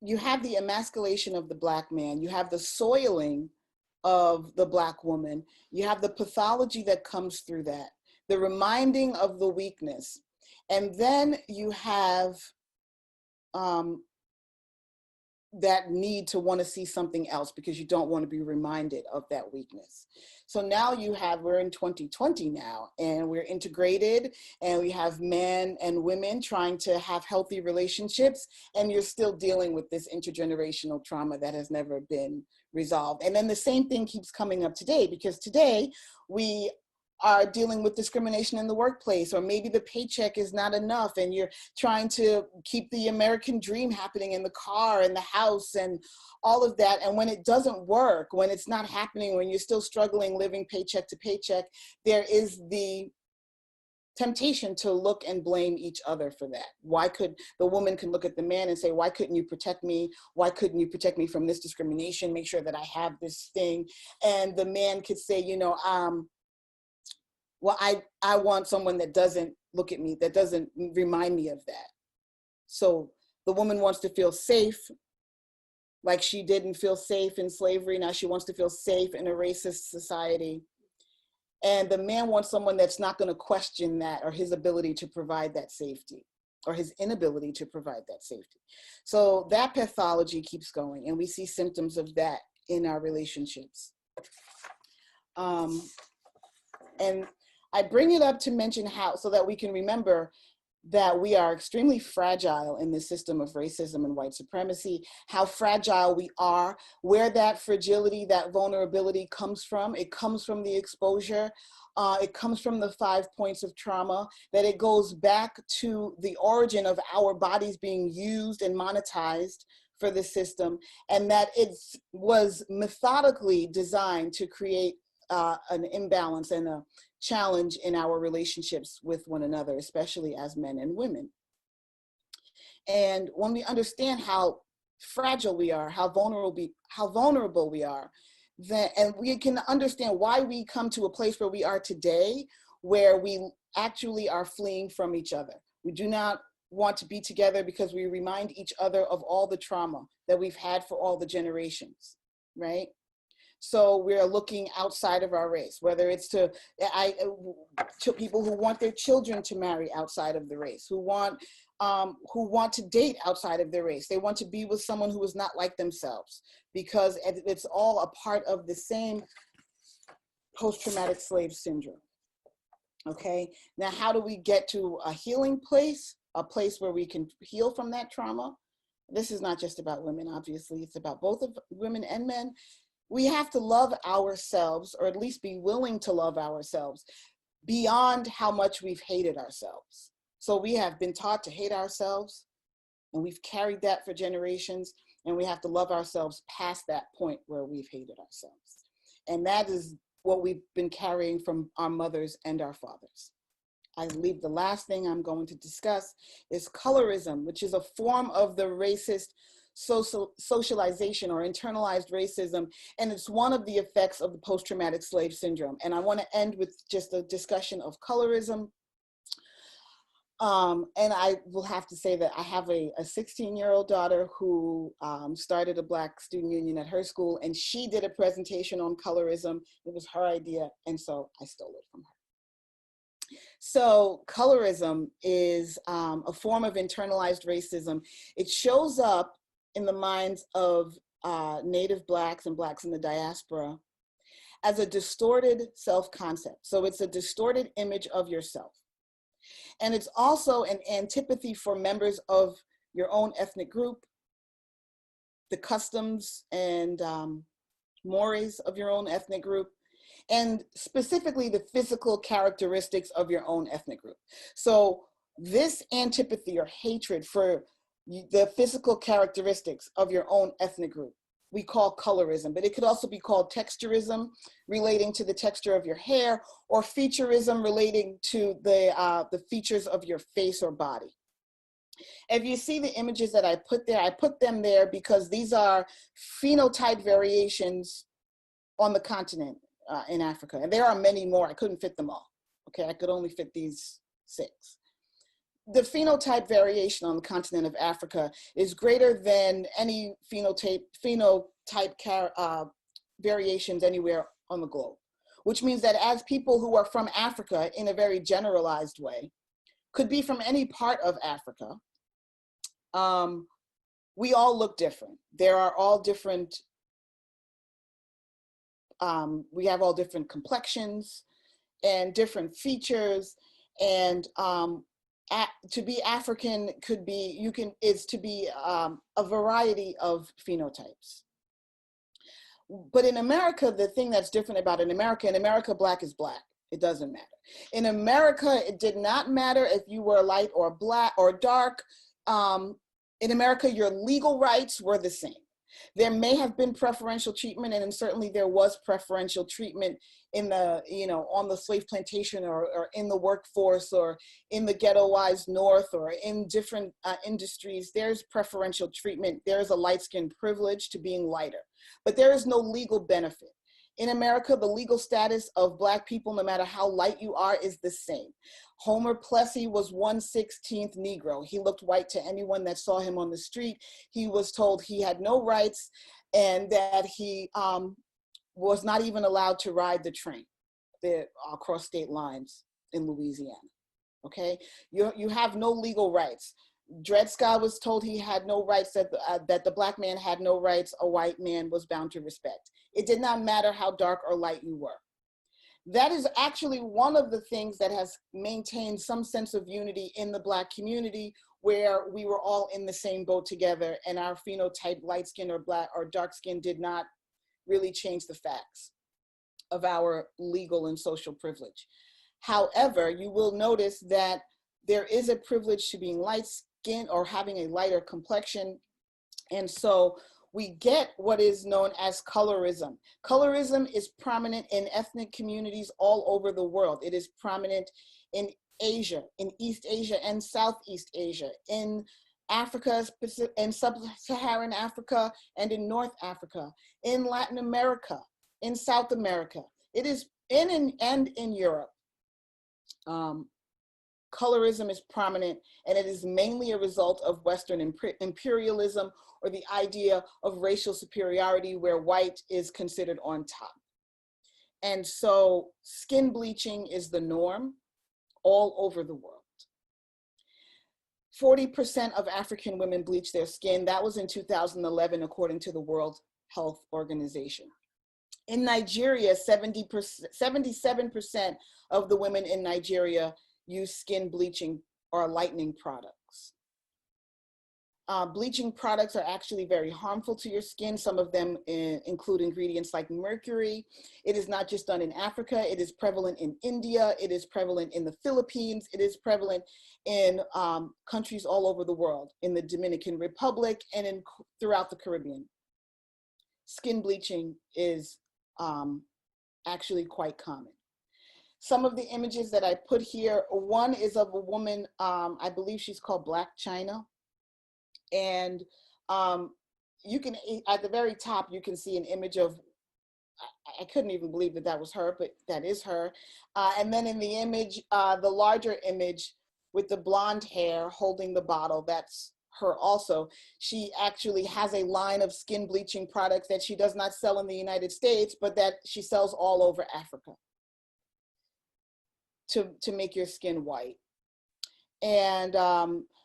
you have the emasculation of the Black man, you have the soiling of the Black woman, you have the pathology that comes through that, the reminding of the weakness, and then you have that need to want to see something else because you don't want to be reminded of that weakness. So now we're in 2020 now, and we're integrated, and we have men and women trying to have healthy relationships, and you're still dealing with this intergenerational trauma that has never been resolved. And then the same thing keeps coming up today, because today we are dealing with discrimination in the workplace, or maybe the paycheck is not enough and you're trying to keep the American dream happening in the car and the house and all of that. And when it doesn't work, when it's not happening, when you're still struggling living paycheck to paycheck, there is the temptation to look and blame each other for that. Why could the woman can look at the man and say, why couldn't you protect me? Why couldn't you protect me from this discrimination? Make sure that I have this thing. And the man could say, you know, well, I want someone that doesn't look at me, that doesn't remind me of that. So the woman wants to feel safe, like she didn't feel safe in slavery. Now she wants to feel safe in a racist society. And the man wants someone that's not going to question that, or his ability to provide that safety, or his inability to provide that safety. So that pathology keeps going, and we see symptoms of that in our relationships. And I bring it up to mention how, so that we can remember that we are extremely fragile in the system of racism and white supremacy, how fragile we are, where that fragility, that vulnerability comes from. It comes from the exposure. It comes from the 5 points of trauma, that it goes back to the origin of our bodies being used and monetized for the system, and that it was methodically designed to create an imbalance and a challenge in our relationships with one another, especially as men and women. And when we understand how fragile we are, how vulnerable we are, then, and we can understand why we come to a place where we are today, where we actually are fleeing from each other. We do not want to be together because we remind each other of all the trauma that we've had for all the generations, right? So we're looking outside of our race, whether it's to people who want their children to marry outside of the race, who want to date outside of their race. They want to be with someone who is not like themselves, because it's all a part of the same post-traumatic slave syndrome. Okay, now how do we get to a healing place, a place where we can heal from that trauma? This is not just about women, obviously, it's about both of women and men. We have to love ourselves, or at least be willing to love ourselves beyond how much we've hated ourselves. So we have been taught to hate ourselves, and we've carried that for generations, and we have to love ourselves past that point where we've hated ourselves. And that is what we've been carrying from our mothers and our fathers. I believe the last thing I'm going to discuss is colorism, which is a form of the racist socialization or internalized racism, and it's one of the effects of the post-traumatic slave syndrome. And I want to end with just a discussion of colorism. And I will have to say that I have a 16-year-old daughter who started a Black student union at her school, and she did a presentation on colorism. It was her idea, and so I stole it from her. So colorism is a form of internalized racism. It shows up in the minds of Native Blacks and Blacks in the diaspora as a distorted self-concept. So it's a distorted image of yourself. And it's also an antipathy for members of your own ethnic group, the customs and mores of your own ethnic group, and specifically the physical characteristics of your own ethnic group. So this antipathy or hatred for the physical characteristics of your own ethnic group, we call colorism, but it could also be called texturism, relating to the texture of your hair, or featureism, relating to the features of your face or body. If you see the images that I put there, I put them there because these are phenotype variations on the continent in Africa. And there are many more. I couldn't fit them all. Okay, I could only fit these 6. The phenotype variation on the continent of Africa is greater than any phenotype variations anywhere on the globe, which means that as people who are from Africa in a very generalized way, could be from any part of Africa, we all look different. There are all different, we have all different complexions and different features, and to be African could be, is to be a variety of phenotypes. But in America, the thing that's different about in America, black is black. It doesn't matter. In America, it did not matter if you were light or black or dark. In America, your legal rights were the same. There may have been preferential treatment, and certainly there was preferential treatment in the, on the slave plantation or in the workforce or in the ghettoized North or in different industries. There's preferential treatment. There's a light skin privilege to being lighter, but there is no legal benefit. In America, the legal status of Black people, no matter how light you are, is the same. Homer Plessy was 1/16 Negro. He looked white to anyone that saw him on the street. He was told he had no rights and that he was not even allowed to ride the train across state lines in Louisiana, okay? You have no legal rights. Dred Scott was told he had no rights, that the Black man had no rights a white man was bound to respect. It did not matter how dark or light you were. That is actually one of the things that has maintained some sense of unity in the Black community, where we were all in the same boat together and our phenotype, light skin or black or dark skin, did not really change the facts of our legal and social privilege. However, you will notice that there is a privilege to being light skin or having a lighter complexion. And so we get what is known as colorism. Colorism is prominent in ethnic communities all over the world. It is prominent in Asia, in East Asia and Southeast Asia, in Africa, in sub-Saharan Africa, and in North Africa, in Latin America, in South America. It is in Europe. Colorism is prominent, and it is mainly a result of Western imperialism, or the idea of racial superiority where white is considered on top. And so skin bleaching is the norm all over the world. 40% of African women bleach their skin. That was in 2011, according to the World Health Organization. In Nigeria, 77% of the women in Nigeria use skin bleaching or lightening products. Bleaching products are actually very harmful to your skin. Some of them include ingredients like mercury. It is not just done in Africa. It is prevalent in India. It is prevalent in the Philippines. It is prevalent in countries all over the world, in the Dominican Republic and throughout the Caribbean. Skin bleaching is actually quite common. Some of the images that I put here, one is of a woman, I believe she's called Black China. And you can, at the very top, you can see an image of, I couldn't even believe that that was her, but that is her. And then in the image, the larger image with the blonde hair holding the bottle, that's her also. She actually has a line of skin bleaching products that she does not sell in the United States, but that she sells all over Africa to make your skin white. And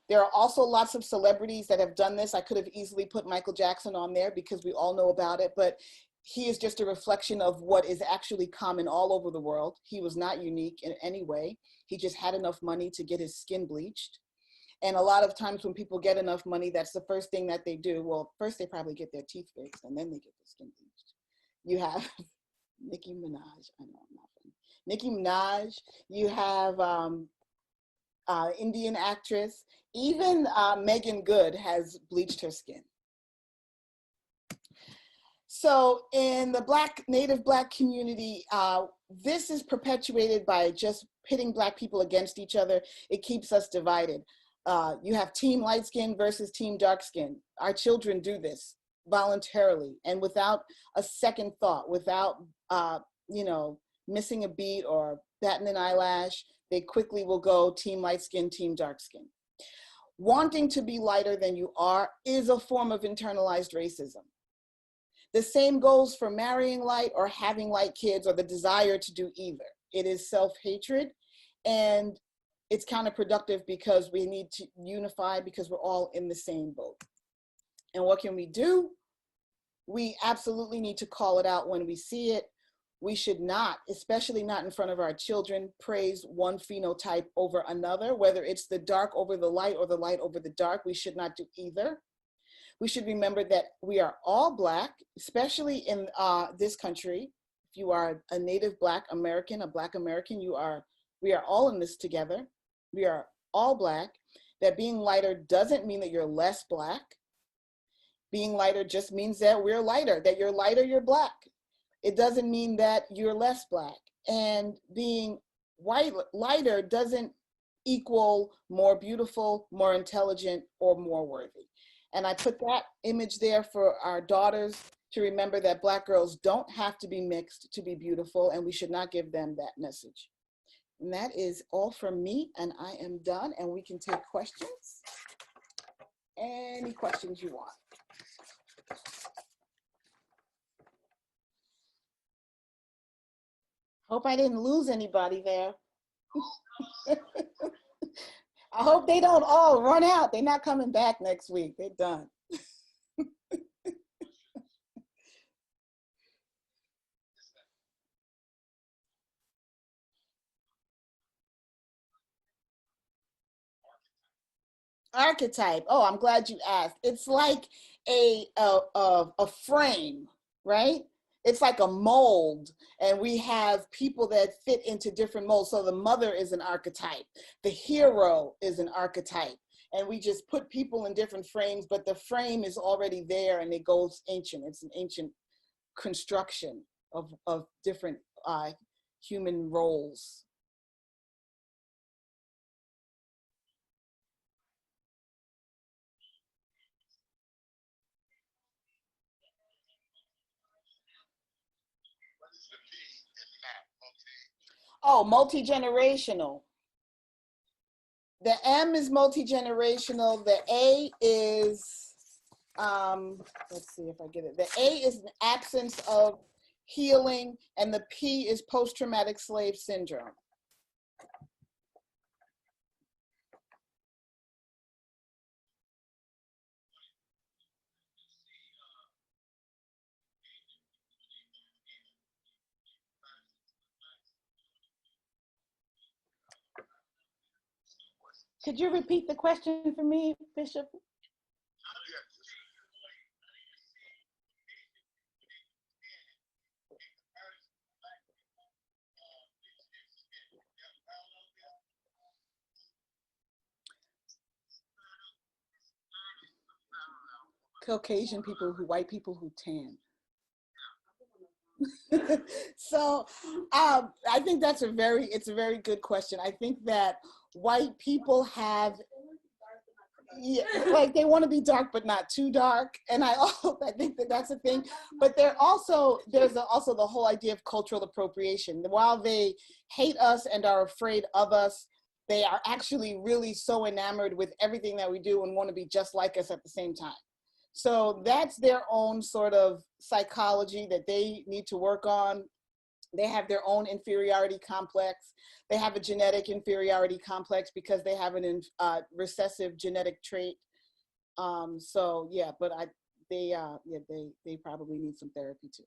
there are also lots of celebrities that have done this. I could have easily put Michael Jackson on there because we all know about it, but he is just a reflection of what is actually common all over the world. He was not unique in any way. He just had enough money to get his skin bleached. And a lot of times when people get enough money, that's the first thing that they do. Well, first they probably get their teeth fixed and then they get their skin bleached. You have Nicki Minaj, I know I'm not funny. Nicki Minaj, you have Indian actress, even Megan Good has bleached her skin. So in the native Black community, this is perpetuated by just pitting Black people against each other. It keeps us divided. You have team light skin versus team dark skin. Our children do this voluntarily and without a second thought, without missing a beat or batting an eyelash. They quickly will go team light skin, team dark skin. Wanting to be lighter than you are is a form of internalized racism. The same goes for marrying light or having light kids or the desire to do either. It is self-hatred and it's counterproductive because we need to unify because we're all in the same boat. And what can we do? We absolutely need to call it out when we see it. We should not, especially not in front of our children, praise one phenotype over another, whether it's the dark over the light or the light over the dark. We should not do either. We should remember that we are all Black, especially in this country. If you are a native Black American, a Black American, we are all in this together. We are all Black. That being lighter doesn't mean that you're less Black. Being lighter just means that we're lighter, that you're lighter, you're Black. It doesn't mean that you're less Black. And being lighter doesn't equal more beautiful, more intelligent, or more worthy. And I put that image there for our daughters to remember that Black girls don't have to be mixed to be beautiful, and we should not give them that message. And that is all from me, and I am done, and we can take questions. Any questions you want. Hope I didn't lose anybody there. I hope they don't all run out. They're not coming back next week. They're done. Archetype. Oh, I'm glad you asked. It's like a frame, right? It's like a mold, and we have people that fit into different molds. So the mother is an archetype. The hero is an archetype. And we just put people in different frames, but the frame is already there and it goes ancient. It's an ancient construction of different human roles. Oh, multi-generational. The M is multi-generational. The A is, let's see if I get it. The A is an absence of healing, and the P is post-traumatic slave syndrome. Could you repeat the question for me, Bishop? Caucasian people white people who tan. So I think it's a very good question. I think that white people have, yeah, like they want to be dark but not too dark, and I think that that's a thing. But there's also the whole idea of cultural appropriation. While they hate us and are afraid of us, they are actually really so enamored with everything that we do and want to be just like us at the same time. So that's their own sort of psychology that they need to work on. They have their own inferiority complex. They have a genetic inferiority complex because they have an recessive genetic trait. So yeah, but they probably need some therapy too.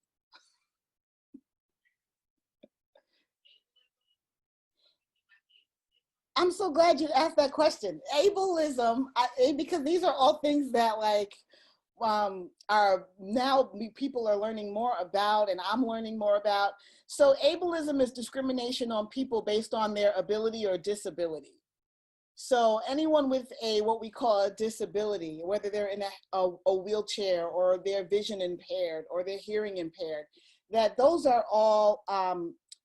I'm so glad you asked that question. Ableism, because these are all things that like are now people are learning more about, and I'm learning more about. So ableism is discrimination on people based on their ability or disability. So anyone with what we call a disability, whether they're in a wheelchair or they're vision impaired or they're hearing impaired, that those are all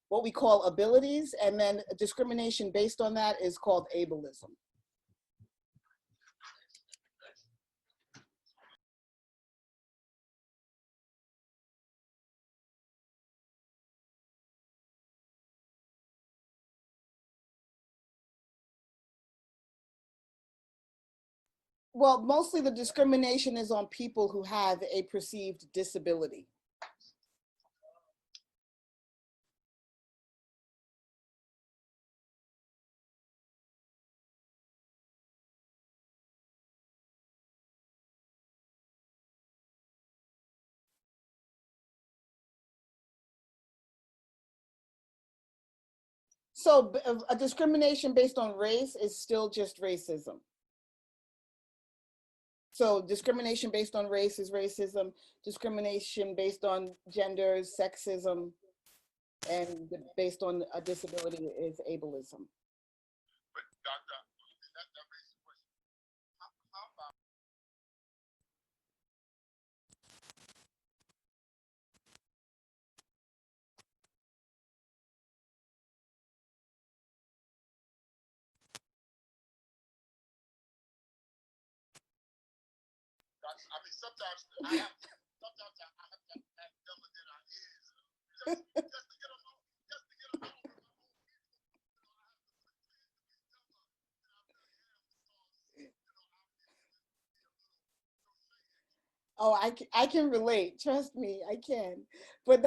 what we call abilities, and then discrimination based on that is called ableism. Well, mostly the discrimination is on people who have a perceived disability. So a discrimination based on race is still just racism. So discrimination based on race is racism. Discrimination based on gender is sexism, and based on a disability is ableism. But Doctor, that raises the question. How about I mean, sometimes sometimes I have to act dumber than I is, just to get along, just to get along with my own people. I have to pretend to be dumber than I really am because I'm Oh, I can relate. Trust me, I can. But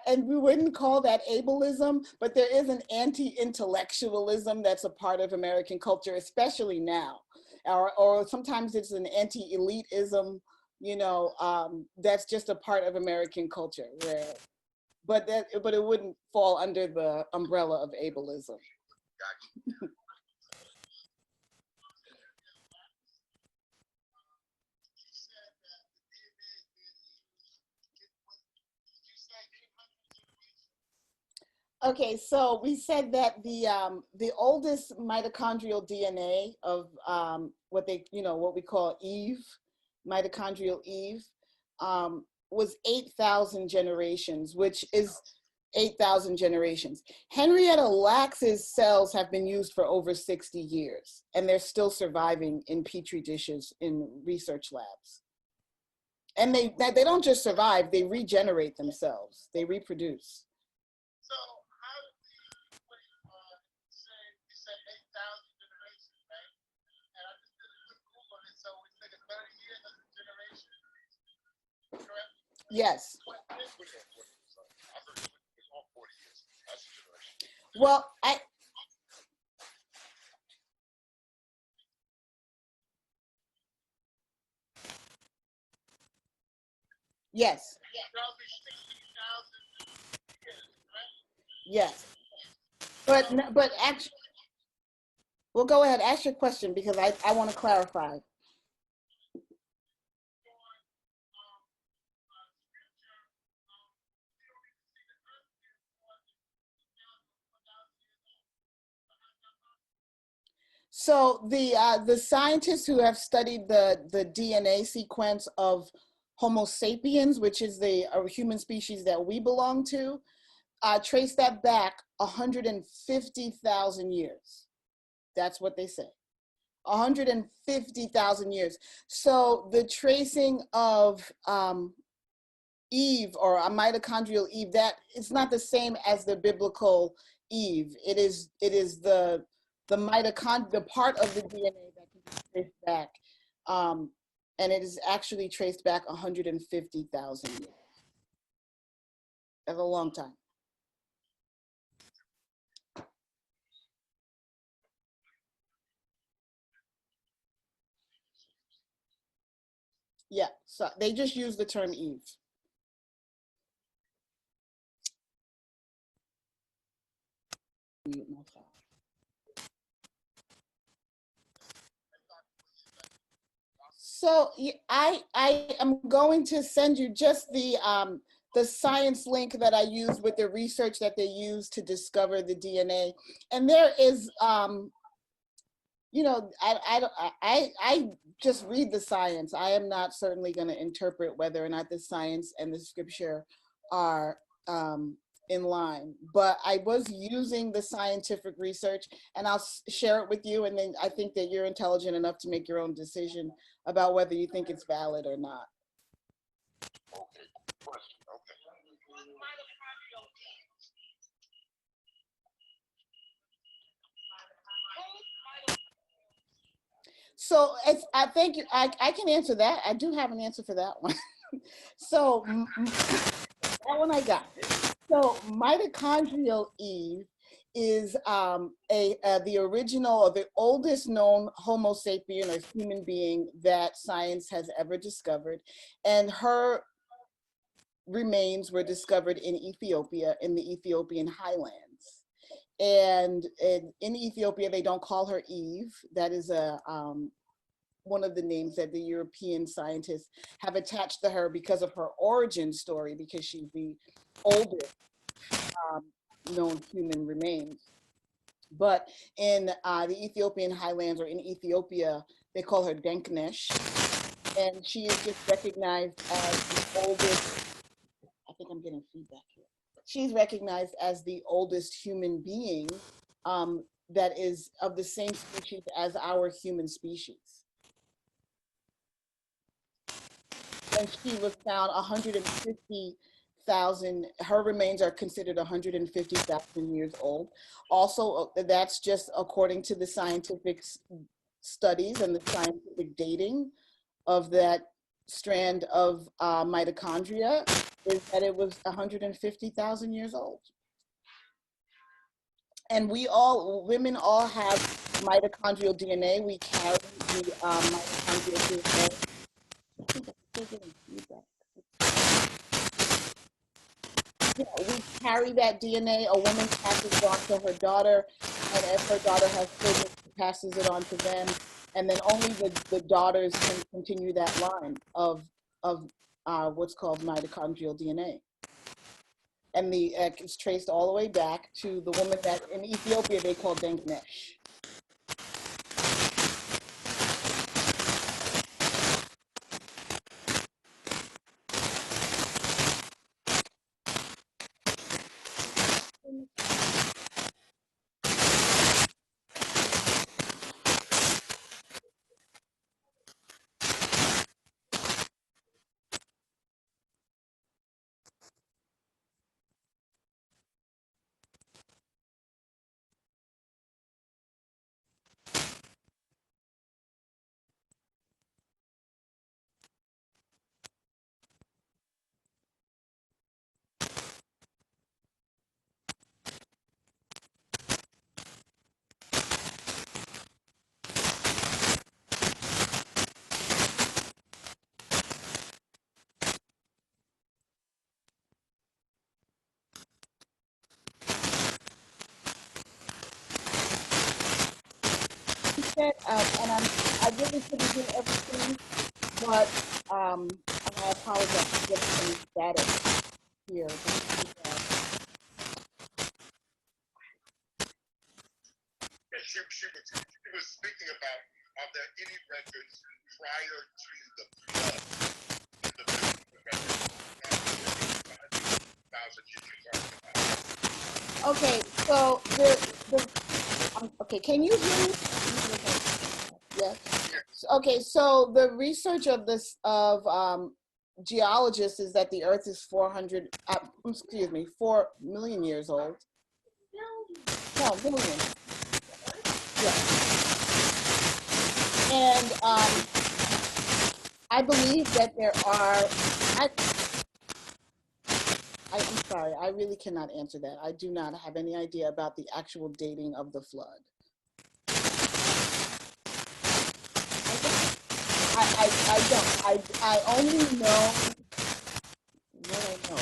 and we wouldn't call that ableism, but there is an anti-intellectualism that's a part of American culture, especially now. Or sometimes it's an anti-elitism, that's just a part of American culture where, but it wouldn't fall under the umbrella of ableism. Gotcha. She said that the DNA is being used. Did you say 800 generations? Okay, so we said that the oldest mitochondrial DNA of what we call Eve, mitochondrial Eve, was 8,000 generations, which is 8,000 generations. Henrietta Lacks's cells have been used for over 60 years, and they're still surviving in petri dishes in research labs. And they don't just survive; they regenerate themselves. They reproduce. So how did when say you said 8,000 generations, right? And I just did a quick Google on it, so we figured 30 years as a generation, correct? Yes. What is 40 years? Sorry. I thought it was all 40 years as a generation. Well, yes. Probably 60,000 years, right? Yes. So But actually, well, go ahead. Ask your question because I want to clarify. So the scientists who have studied the DNA sequence of Homo sapiens, which is the human species that we belong to, trace that back 150,000 years. That's what they say. 150,000 years. So the tracing of Eve, or a mitochondrial Eve, that it's not the same as the biblical Eve. It is the the part of the DNA that can be traced back, um, and it is actually traced back 150,000 years. That's a long time. Yeah. So they just use the term Eve. So I am going to send you just the science link that I used with the research that they used to discover the DNA, and there is I just read the science. I am not certainly going to interpret whether or not the science and the scripture are in line, but I was using the scientific research, and I'll share it with you, and then I think that you're intelligent enough to make your own decision about whether you think it's valid or not. okay, question. Okay. So it's, I think I can answer that. I do have an answer for that one. So that one I got. So mitochondrial Eve is the original or the oldest known Homo sapien or human being that science has ever discovered, and her remains were discovered in Ethiopia in the Ethiopian highlands. And in Ethiopia, they don't call her Eve. That is one of the names that the European scientists have attached to her because of her origin story, because she's the oldest um, known human remains. But in the Ethiopian highlands, or in Ethiopia, they call her Denknesh, and she is just recognized as the oldest. I think I'm getting feedback here. She's recognized as the oldest human being that is of the same species as our human species. And she was found 150,000, her remains are considered 150,000 years old. Also, that's just according to the scientific studies and the scientific dating of that strand of mitochondria, is that it was 150,000 years old. And we all, women all have mitochondrial DNA. We carry the mitochondrial DNA. I think I'm still getting feedback. Yeah, we carry that DNA. A woman passes it on to her daughter, and if her daughter has children, she passes it on to them, and then only the daughters can continue that line of what's called mitochondrial DNA. And it's traced all the way back to the woman that in Ethiopia they call Denknesh. And I really couldn't hear everything, but I apologize for getting some static here. She was speaking about, are there any records prior to the flood in the Okay, so okay, can you hear me? Yes. Okay, so the research of this geologists is that the Earth is 4 million years old. No, million. Yeah. And I believe that there are. I'm sorry, I really cannot answer that. I do not have any idea about the actual dating of the flood. I don't. I only know what I know.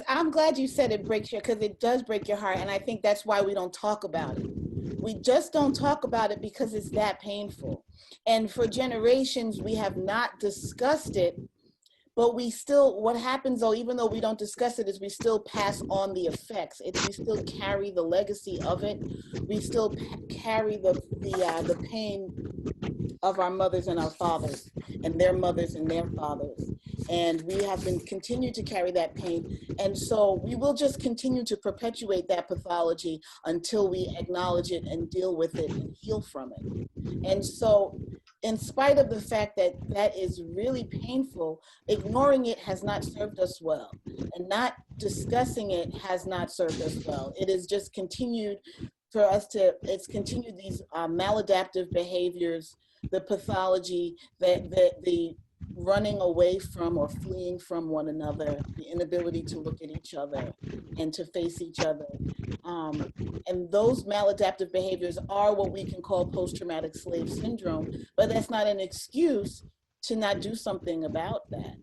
I'm glad you said it breaks your, because it does break your heart. And I think that's why we don't talk about it. We just don't talk about it because it's that painful. And for generations, we have not discussed it, but we still, what happens though, even though we don't discuss it, is we still pass on the effects. We still carry the legacy of it. We still carry the pain of our mothers and our fathers, and their mothers and their fathers. And we have been continued to carry that pain. And so we will just continue to perpetuate that pathology until we acknowledge it and deal with it and heal from it. And so in spite of the fact that that is really painful, ignoring it has not served us well. And not discussing it has not served us well. It has just continued for us to, it's continued these maladaptive behaviors, the pathology, the running away from or fleeing from one another, the inability to look at each other and to face each other. Um, and those maladaptive behaviors are what we can call post-traumatic slave syndrome, but that's not an excuse to not do something about that.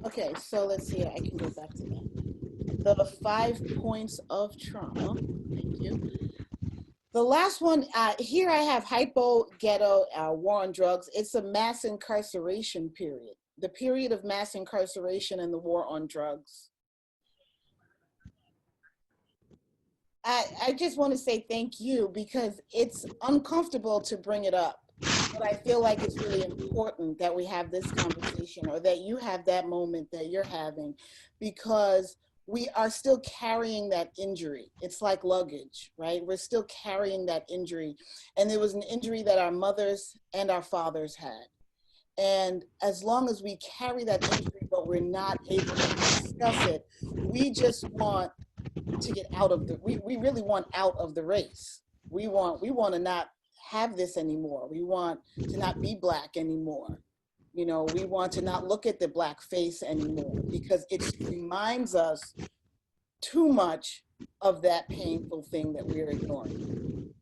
Okay, so let's see, I can go back to that. The 5 points of trauma, thank you. The last one, here I have hypo, ghetto, war on drugs. It's a mass incarceration period, the period of mass incarceration and the war on drugs. I just want to say thank you because it's uncomfortable to bring it up. But I feel like it's really important that we have this conversation or that you have that moment that you're having because we are still carrying that injury. It's like luggage, right? We're still carrying that injury. And it was an injury that our mothers and our fathers had. And as long as we carry that injury, but we're not able to discuss it, we just want to get out of the, we really want out of the race. We want to not have this anymore. We want to not be Black anymore. You know, we want to not look at the Black face anymore because it reminds us too much of that painful thing that we're ignoring.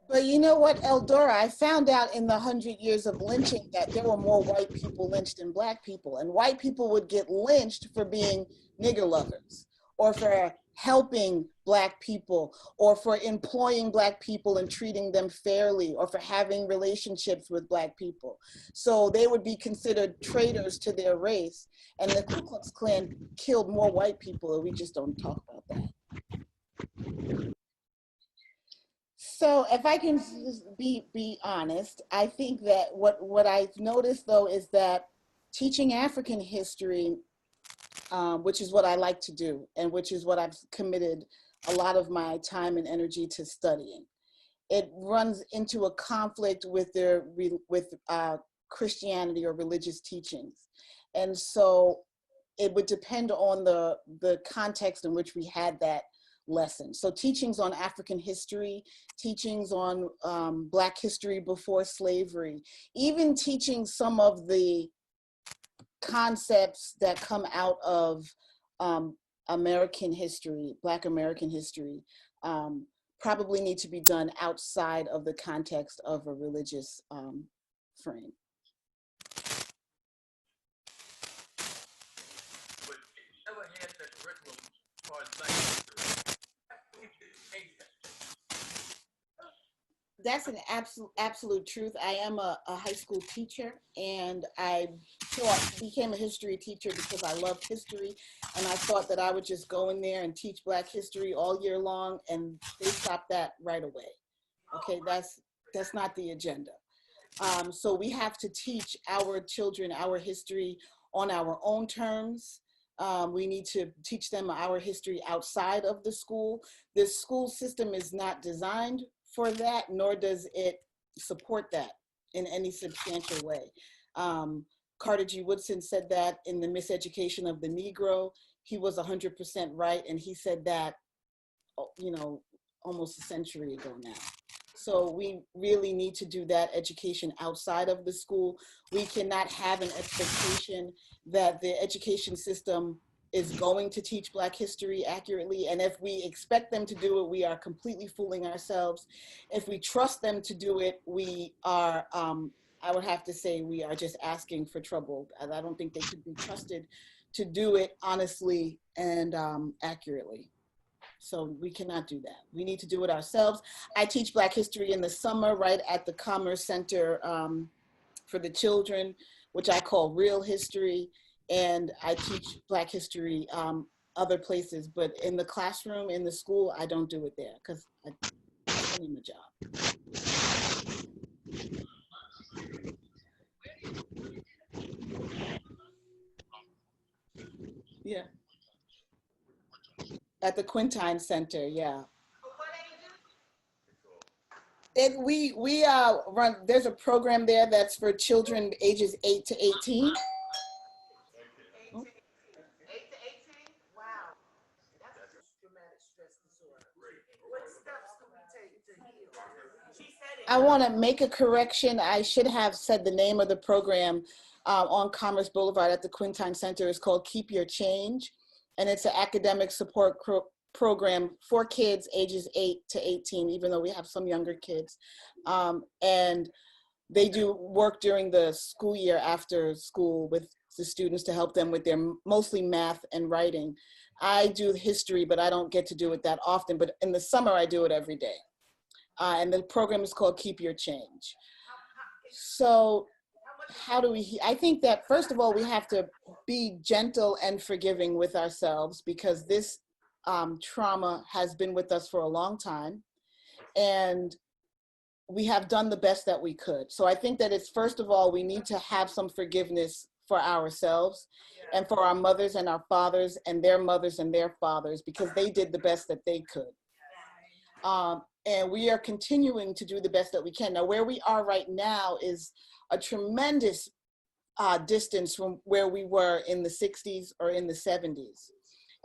But you know what, Eldora, I found out in the 100 years of lynching that there were more white people lynched than Black people. And white people would get lynched for being nigger lovers or for helping Black people or for employing Black people and treating them fairly or for having relationships with Black people. So they would be considered traitors to their race. And the Ku Klux Klan killed more white people, and we just don't talk about that. So if I can be honest, I think that what I've noticed though is that teaching African history, which is what I like to do, and which is what I've committed a lot of my time and energy to studying, it runs into a conflict with Christianity or religious teachings, and so it would depend on the context in which we had that lesson. So teachings on African history, teachings on Black history before slavery, even teaching some of the concepts that come out of American history, Black American history, probably need to be done outside of the context of a religious frame. That's an absolute truth. I am a high school teacher, and I became a history teacher because I loved history, and I thought that I would just go in there and teach Black history all year long, and they stopped that right away. Okay, that's not the agenda. So we have to teach our children our history on our own terms. We need to teach them our history outside of the school. The school system is not designed for that, nor does it support that in any substantial way. Carter G. Woodson said that in The Miseducation of the Negro. He was 100% right, and he said that, you know, almost a century ago now. So we really need to do that education outside of the school. We cannot have an expectation that the education system is going to teach Black history accurately. And if we expect them to do it, we are completely fooling ourselves. If we trust them to do it, we are, I would have to say, we are just asking for trouble. I don't think they could be trusted to do it honestly and accurately. So we cannot do that. We need to do it ourselves. I teach Black history in the summer right at the Commerce Center for the children, which I call Real History. And I teach Black history other places, but in the classroom, in the school, I don't do it there because that's only my job. Yeah, at the Quintine Center, yeah. We run, there's a program there that's for children ages 8 to 18. I want to make a correction. I should have said the name of the program on Commerce Boulevard at the Quintine Center is called Keep Your Change. And it's an academic support program for kids ages 8 to 18, even though we have some younger kids. And they do work during the school year after school with the students to help them with their mostly math and writing. I do history, but I don't get to do it that often. But in the summer, I do it every day. And the program is called Keep Your Change. So how do we, I think that first of all, we have to be gentle and forgiving with ourselves because this trauma has been with us for a long time. And we have done the best that we could. So I think that it's first of all, we need to have some forgiveness for ourselves and for our mothers and our fathers and their mothers and their fathers because they did the best that they could. And we are continuing to do the best that we can. Now, where we are right now is a tremendous distance from where we were in the 60s or in the 70s.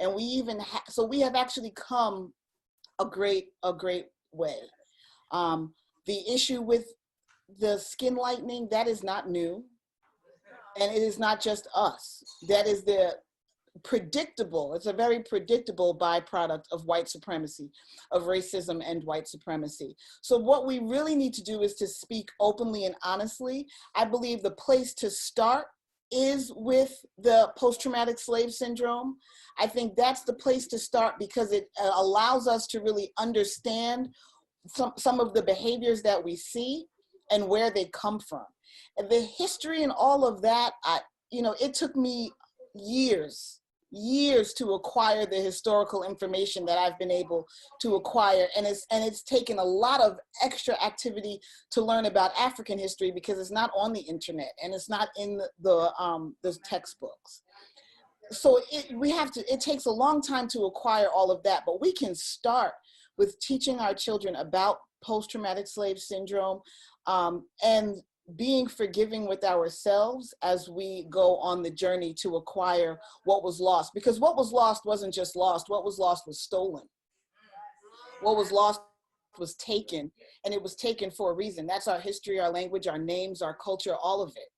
And we even, so we have actually come a great way. The issue with the skin lightening, that is not new. And it is not just us. That is the predictable, it's a very predictable byproduct of white supremacy, of racism and white supremacy. So what we really need to do is to speak openly and honestly. I believe the place to start is with the post-traumatic slave syndrome. I think that's the place to start because it allows us to really understand some of the behaviors that we see and where they come from. And the history and all of that, it took me years to acquire the historical information that I've been able to acquire. And it's taken a lot of extra activity to learn about African history because it's not on the internet and it's not in the textbooks. So it takes a long time to acquire all of that, but we can start with teaching our children about post-traumatic slave syndrome and being forgiving with ourselves as we go on the journey to acquire what was lost. Because what was lost wasn't just lost, what was lost was stolen. What was lost was taken, and it was taken for a reason. That's our history, our language, our names, our culture, all of it,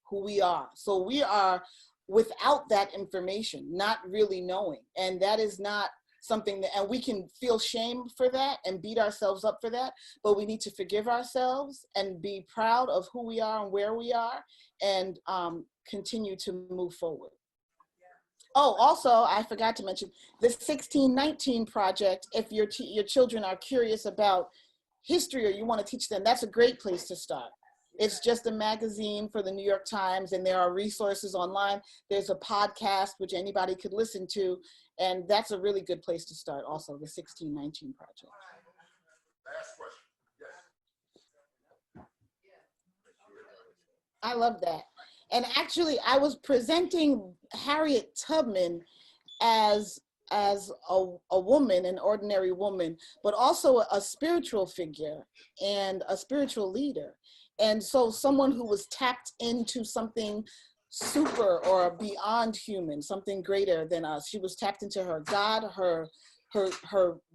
who we are. So we are, without that information, not really knowing. And that is not something that, and we can feel shame for that and beat ourselves up for that, but we need to forgive ourselves and be proud of who we are and where we are and continue to move forward. Oh, also, I forgot to mention the 1619 project. If your children are curious about history or you want to teach them, that's a great place to start. It's just a magazine for the New York Times, and there are resources online. There's a podcast which anybody could listen to, and that's a really good place to start also, the 1619 project. Last question. Yes. I love that. And actually, I was presenting Harriet Tubman as a woman, an ordinary woman, but also a spiritual figure and a spiritual leader. And so someone who was tapped into something super or beyond human, something greater than us. She was tapped into her God, her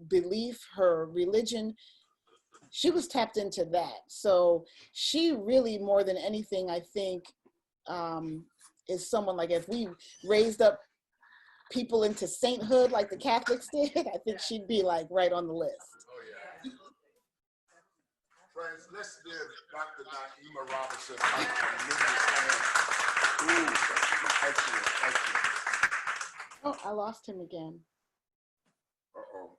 belief, her religion. She was tapped into that. So she really, more than anything, I think, is someone like, if we raised up people into sainthood like the Catholics did, I think she'd be like right on the list. Oh, yeah. Friends, let's give Dr. Naima Robinson a tremendous hand. Ooh, excellent, excellent. Oh, I lost him again. Uh-oh.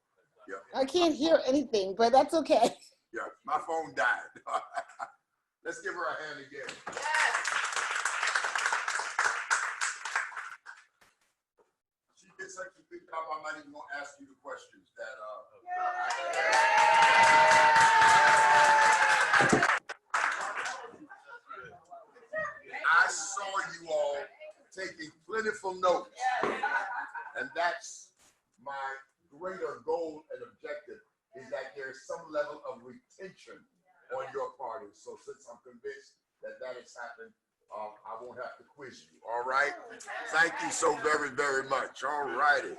Yeah. I can't hear anything, but that's okay. Yeah, my phone died. Let's give her a hand again. Yes. She did such a good job, I'm not even gonna ask you the questions that I saw you all taking plentiful notes. And that's my greater goal and objective, is that there's some level of retention on your part. And so since I'm convinced that that has happened, I won't have to quiz you. All right. Thank you so very, very much. All righty.